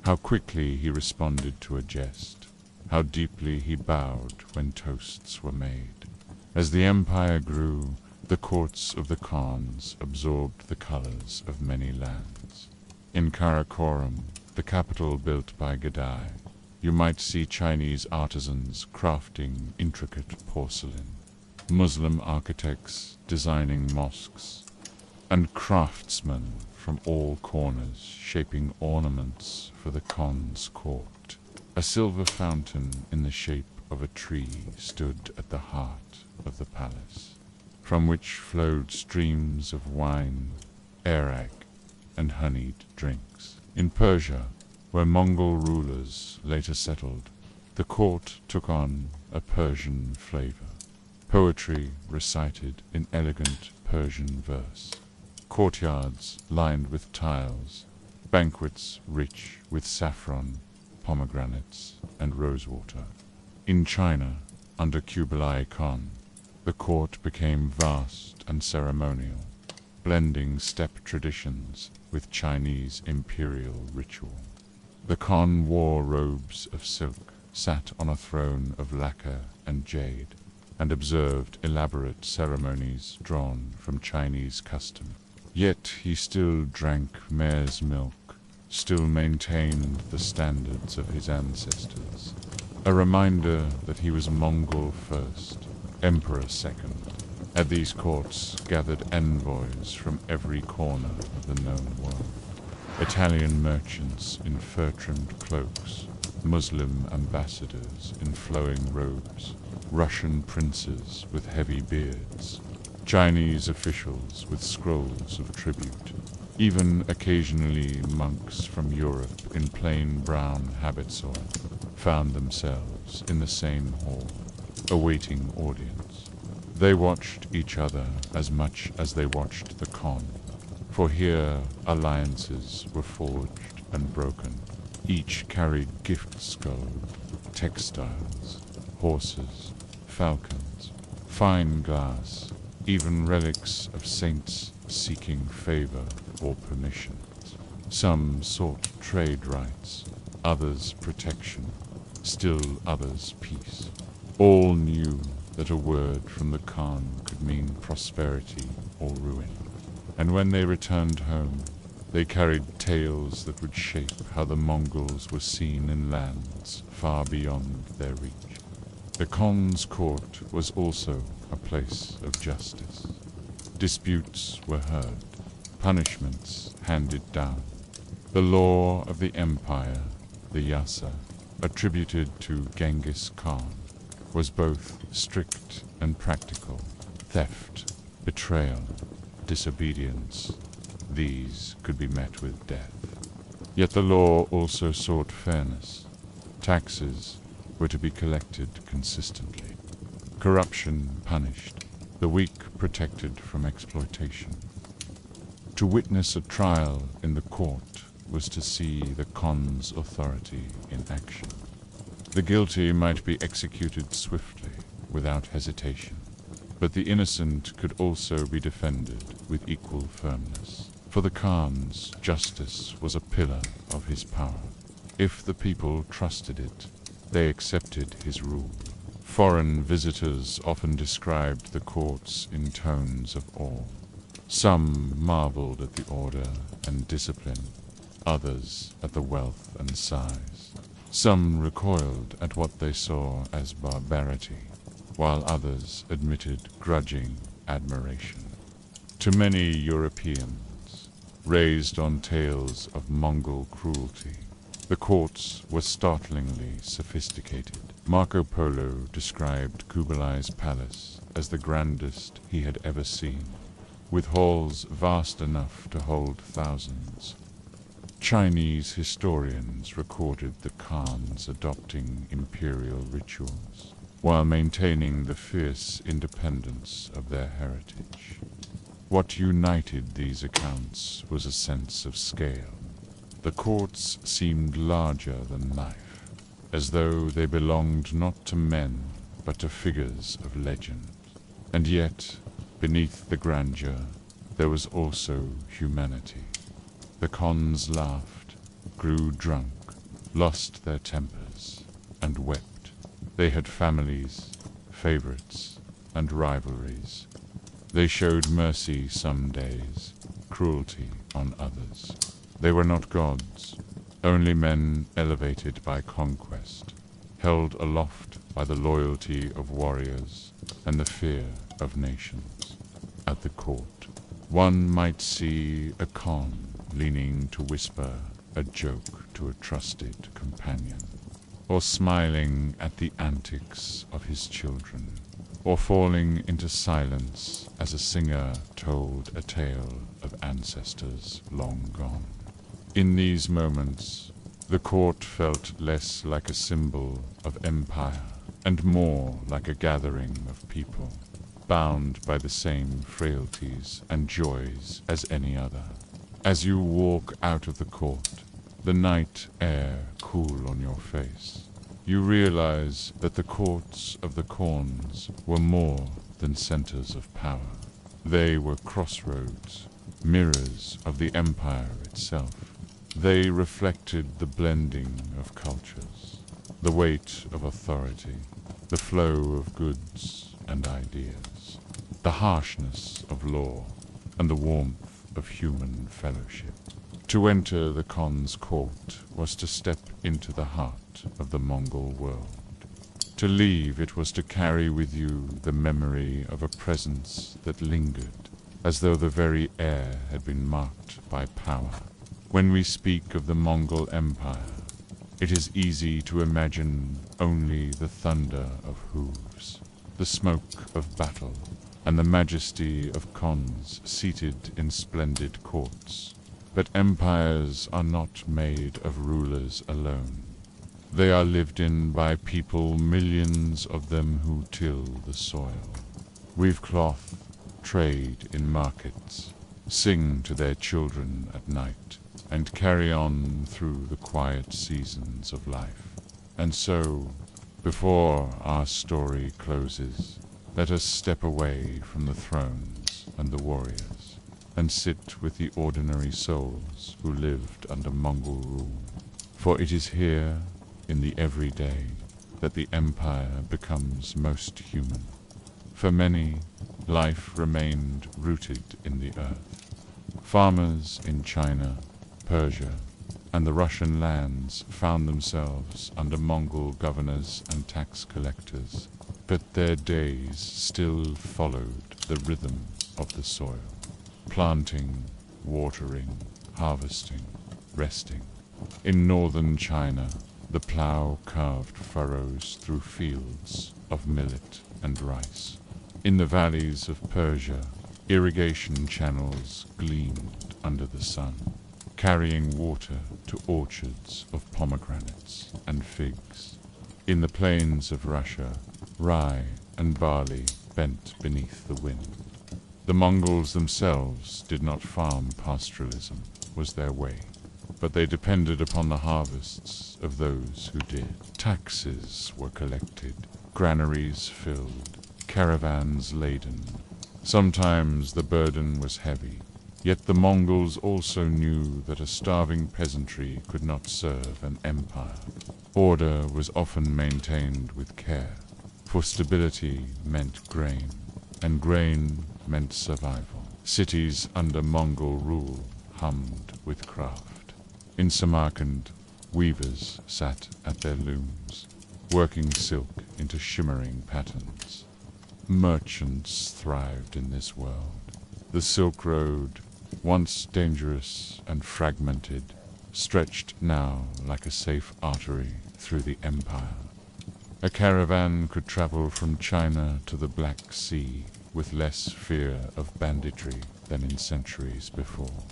how quickly he responded to a jest, how deeply he bowed when toasts were made. As the empire grew, the courts of the Khans absorbed the colors of many lands. In Karakoram, the capital built by Gadai, you might see Chinese artisans crafting intricate porcelain, Muslim architects designing mosques, and craftsmen from all corners shaping ornaments for the Khan's court. A silver fountain in the shape of a tree stood at the heart of the palace, from which flowed streams of wine, arag, and honeyed drinks. In Persia, where Mongol rulers later settled, the court took on a Persian flavor. Poetry recited in elegant Persian verse, courtyards lined with tiles, banquets rich with saffron, pomegranates, and rosewater. In China, under Kublai Khan, the court became vast and ceremonial, blending steppe traditions with Chinese imperial ritual. The Khan wore robes of silk, sat on a throne of lacquer and jade, and observed elaborate ceremonies drawn from Chinese custom. Yet he still drank mare's milk, still maintained the standards of his ancestors. A reminder that he was Mongol first, Emperor second. At these courts gathered envoys from every corner of the known world. Italian merchants in fur-trimmed cloaks, Muslim ambassadors in flowing robes, Russian princes with heavy beards, Chinese officials with scrolls of tribute, even occasionally monks from Europe in plain brown habits found themselves in the same hall, awaiting audience. They watched each other as much as they watched the Khan, for here alliances were forged and broken. Each carried gifts gold, textiles, horses, falcons, fine glass, even relics of saints seeking favor or permissions. Some sought trade rights, others protection, still others peace. All knew that a word from the Khan could mean prosperity or ruin. And when they returned home, they carried tales that would shape how the Mongols were seen in lands far beyond their reach. The Khan's court was also a place of justice. Disputes were heard, punishments handed down. The law of the empire, the Yasa, attributed to Genghis Khan, was both strict and practical. Theft, betrayal, disobedience, these could be met with death. Yet the law also sought fairness. Taxes were to be collected consistently. Corruption punished, the weak protected from exploitation. To witness a trial in the court was to see the Khan's authority in action. The guilty might be executed swiftly, without hesitation, but the innocent could also be defended with equal firmness. For the Khan's justice was a pillar of his power. If the people trusted it, they accepted his rule. Foreign visitors often described the courts in tones of awe. Some marveled at the order and discipline, others at the wealth and size. Some recoiled at what they saw as barbarity, while others admitted grudging admiration. To many Europeans, raised on tales of Mongol cruelty, the courts were startlingly sophisticated. Marco Polo described Kublai's palace as the grandest he had ever seen, with halls vast enough to hold thousands. Chinese historians recorded the Khans adopting imperial rituals, while maintaining the fierce independence of their heritage. What united these accounts was a sense of scale. The courts seemed larger than life, as though they belonged not to men, but to figures of legend. And yet, beneath the grandeur, there was also humanity. The Khans laughed, grew drunk, lost their tempers, and wept. They had families, favorites, and rivalries. They showed mercy some days, cruelty on others. They were not gods, only men elevated by conquest, held aloft by the loyalty of warriors and the fear of nations. At the court, one might see a Khan leaning to whisper a joke to a trusted companion, or smiling at the antics of his children, or falling into silence as a singer told a tale of ancestors long gone. In these moments, the court felt less like a symbol of empire and more like a gathering of people, bound by the same frailties and joys as any other. As you walk out of the court, the night air cool on your face, you realize that the courts of the Khans were more than centers of power. They were crossroads, mirrors of the empire itself. They reflected the blending of cultures, the weight of authority, the flow of goods and ideas, the harshness of law, and the warmth of human fellowship. To enter the Khan's court was to step into the heart of the Mongol world. To leave it was to carry with you the memory of a presence that lingered, as though the very air had been marked by power. When we speak of the Mongol Empire, it is easy to imagine only the thunder of hooves, the smoke of battle, and the majesty of Khans seated in splendid courts. But empires are not made of rulers alone. They are lived in by people, millions of them who till the soil, weave cloth, trade in markets, sing to their children at night, and carry on through the quiet seasons of life. And so, before our story closes, let us step away from the thrones and the warriors, and sit with the ordinary souls who lived under Mongol rule. For it is here, in the everyday, that the empire becomes most human. For many, life remained rooted in the earth. Farmers in China, Persia, and the Russian lands found themselves under Mongol governors and tax collectors, but their days still followed the rhythm of the soil, planting, watering, harvesting, resting. In northern China, the plough carved furrows through fields of millet and rice. In the valleys of Persia, irrigation channels gleamed under the sun, carrying water to orchards of pomegranates and figs. In the plains of Russia, rye and barley bent beneath the wind, The Mongols themselves did not farm. Pastoralism was their way, but they depended upon the harvests of those who did. Taxes were collected, granaries filled, caravans laden. Sometimes the burden was heavy, yet the Mongols also knew that a starving peasantry could not serve an empire. Order was often maintained with care, for stability meant grain, and grain meant survival. Cities under Mongol rule hummed with craft. In Samarkand, weavers sat at their looms, working silk into shimmering patterns. Merchants thrived in this world. The Silk Road, once dangerous and fragmented, stretched now like a safe artery through the empire. A caravan could travel from China to the Black Sea with less fear of banditry than in centuries before.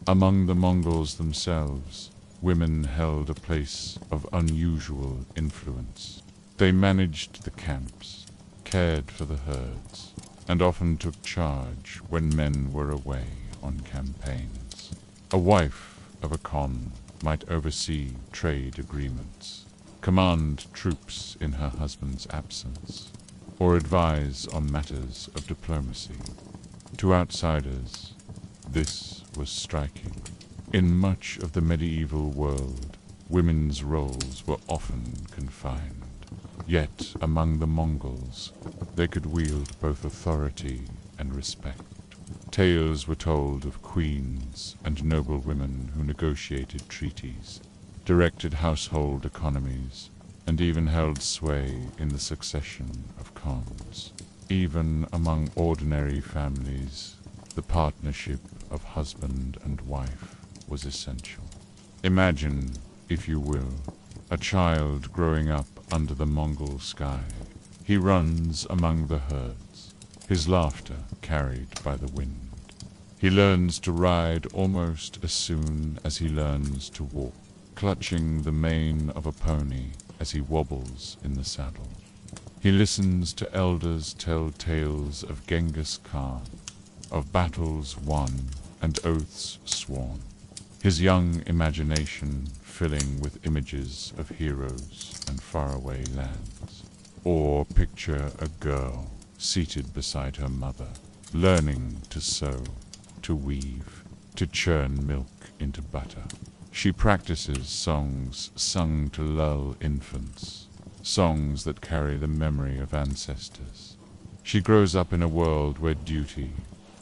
Among the Mongols themselves, women held a place of unusual influence. They managed the camps, cared for the herds, and often took charge when men were away on campaigns. A wife of a Khan might oversee trade agreements, command troops in her husband's absence, or advise on matters of diplomacy. To outsiders, this was striking. In much of the medieval world, women's roles were often confined. Yet, among the Mongols, they could wield both authority and respect. Tales were told of queens and noble women who negotiated treaties, directed household economies, and even held sway in the succession of khans. Even among ordinary families, the partnership of husband and wife was essential. Imagine, if you will, a child growing up under the Mongol sky. He runs among the herds, his laughter carried by the wind. He learns to ride almost as soon as he learns to walk, clutching the mane of a pony as he wobbles in the saddle. He listens to elders tell tales of Genghis Khan, of battles won and oaths sworn, his young imagination filling with images of heroes and faraway lands. Or picture a girl seated beside her mother, learning to sew, to weave, to churn milk into butter. She practices songs sung to lull infants, songs that carry the memory of ancestors. She grows up in a world where duty,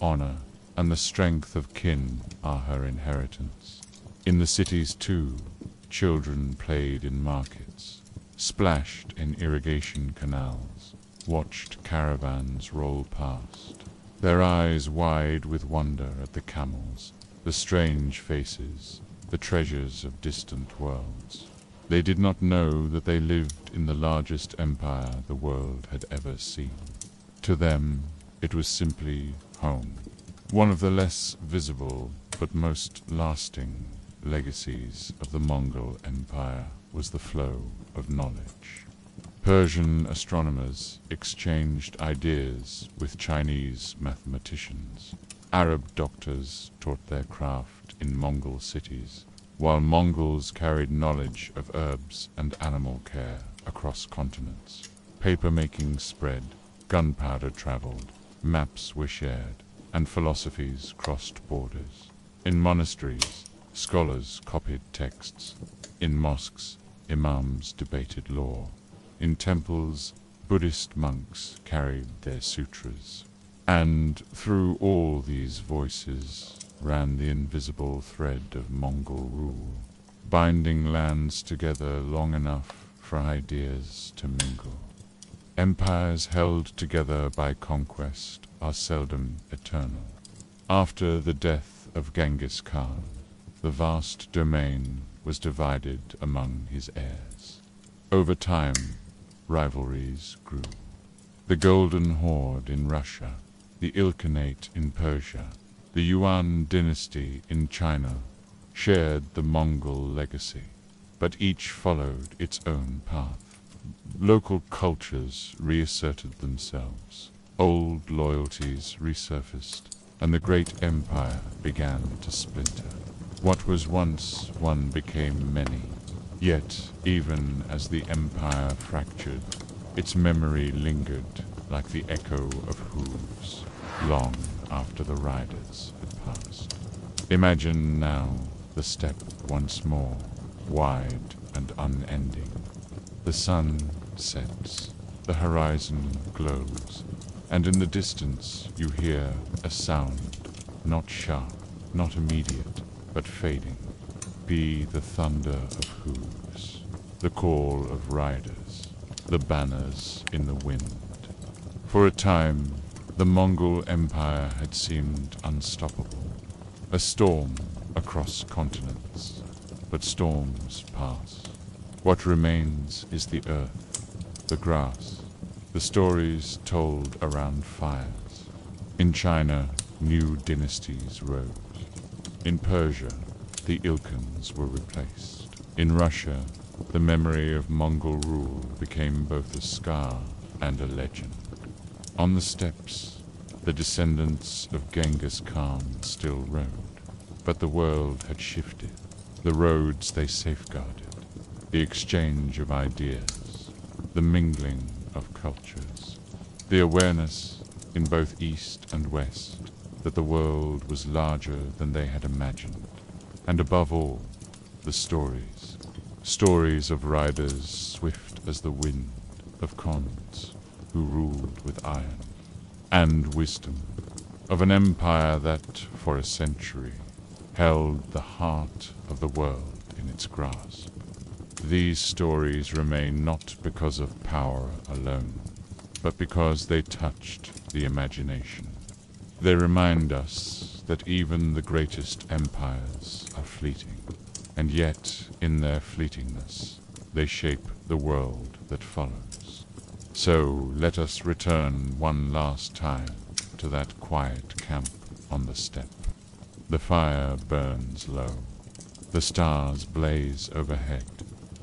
honor, and the strength of kin are her inheritance. In the cities, too, children played in markets, splashed in irrigation canals, watched caravans roll past, their eyes wide with wonder at the camels, the strange faces, the treasures of distant worlds. They did not know that they lived in the largest empire the world had ever seen. To them, it was simply home. One of the less visible but most lasting legacies of the Mongol Empire was the flow of knowledge. Persian astronomers exchanged ideas with Chinese mathematicians. Arab doctors taught their craft in Mongol cities, while Mongols carried knowledge of herbs and animal care across continents. Paper-making spread, gunpowder traveled, maps were shared, and philosophies crossed borders. In monasteries, scholars copied texts. In mosques, imams debated law. In temples, Buddhist monks carried their sutras. And through all these voices ran the invisible thread of Mongol rule, binding lands together long enough for ideas to mingle. Empires held together by conquest are seldom eternal. After the death of Genghis Khan, the vast domain was divided among his heirs. Over time, rivalries grew. The Golden Horde in Russia, the Ilkhanate in Persia, the Yuan dynasty in China shared the Mongol legacy, but each followed its own path. Local cultures reasserted themselves. Old loyalties resurfaced, and the great empire began to splinter. What was once one became many. Yet, even as the empire fractured, its memory lingered like the echo of hooves, long after the riders had passed. Imagine now the steppe once more, wide and unending. The sun sets, the horizon glows, and in the distance you hear a sound, not sharp, not immediate, but fading. Be the thunder of hooves, the call of riders, the banners in the wind. For a time, the Mongol Empire had seemed unstoppable, a storm across continents. But storms pass. What remains is the earth, the grass, the stories told around fires. In China, new dynasties rose. In Persia, the Ilkhans were replaced. In Russia, the memory of Mongol rule became both a scar and a legend. On the steppes, the descendants of Genghis Khan still rode, but the world had shifted. The roads they safeguarded, the exchange of ideas, the mingling of cultures, the awareness in both East and West that the world was larger than they had imagined, and above all, the stories. Stories of riders swift as the wind, of Khans who ruled with iron, and wisdom of an empire that, for a century, held the heart of the world in its grasp. These stories remain not because of power alone, but because they touched the imagination. They remind us that even the greatest empires are fleeting, and yet, in their fleetingness, they shape the world that follows. So let us return one last time to that quiet camp on the steppe. The fire burns low. The stars blaze overhead,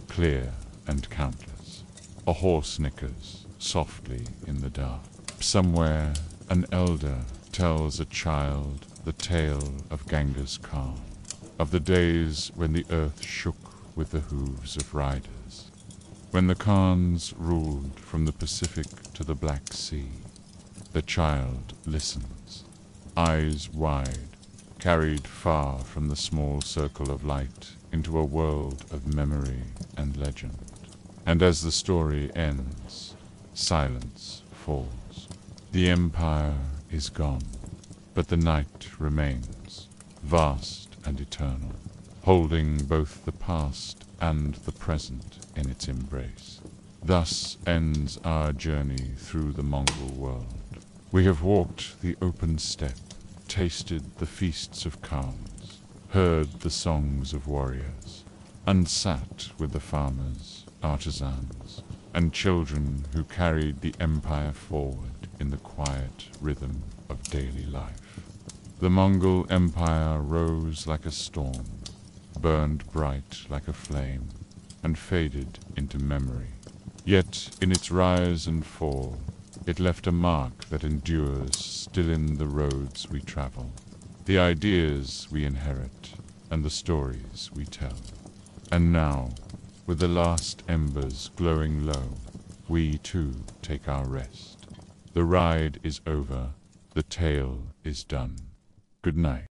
clear and countless. A horse nickers softly in the dark. Somewhere, an elder tells a child the tale of Genghis Khan, of the days when the earth shook with the hooves of riders, when the Khans ruled from the Pacific to the Black Sea. The child listens, eyes wide, carried far from the small circle of light into a world of memory and legend. And as the story ends, silence falls. The empire is gone, but the night remains, vast and eternal, holding both the past and the present in its embrace. Thus ends our journey through the Mongol world. We have walked the open steppe, tasted the feasts of Khans, heard the songs of warriors, and sat with the farmers, artisans, and children who carried the empire forward in the quiet rhythm of daily life. The Mongol Empire rose like a storm, burned bright like a flame, and faded into memory. Yet in its rise and fall, it left a mark that endures still in the roads we travel, the ideas we inherit, and the stories we tell. And now, with the last embers glowing low, we too take our rest. The ride is over, the tale is done. Good night.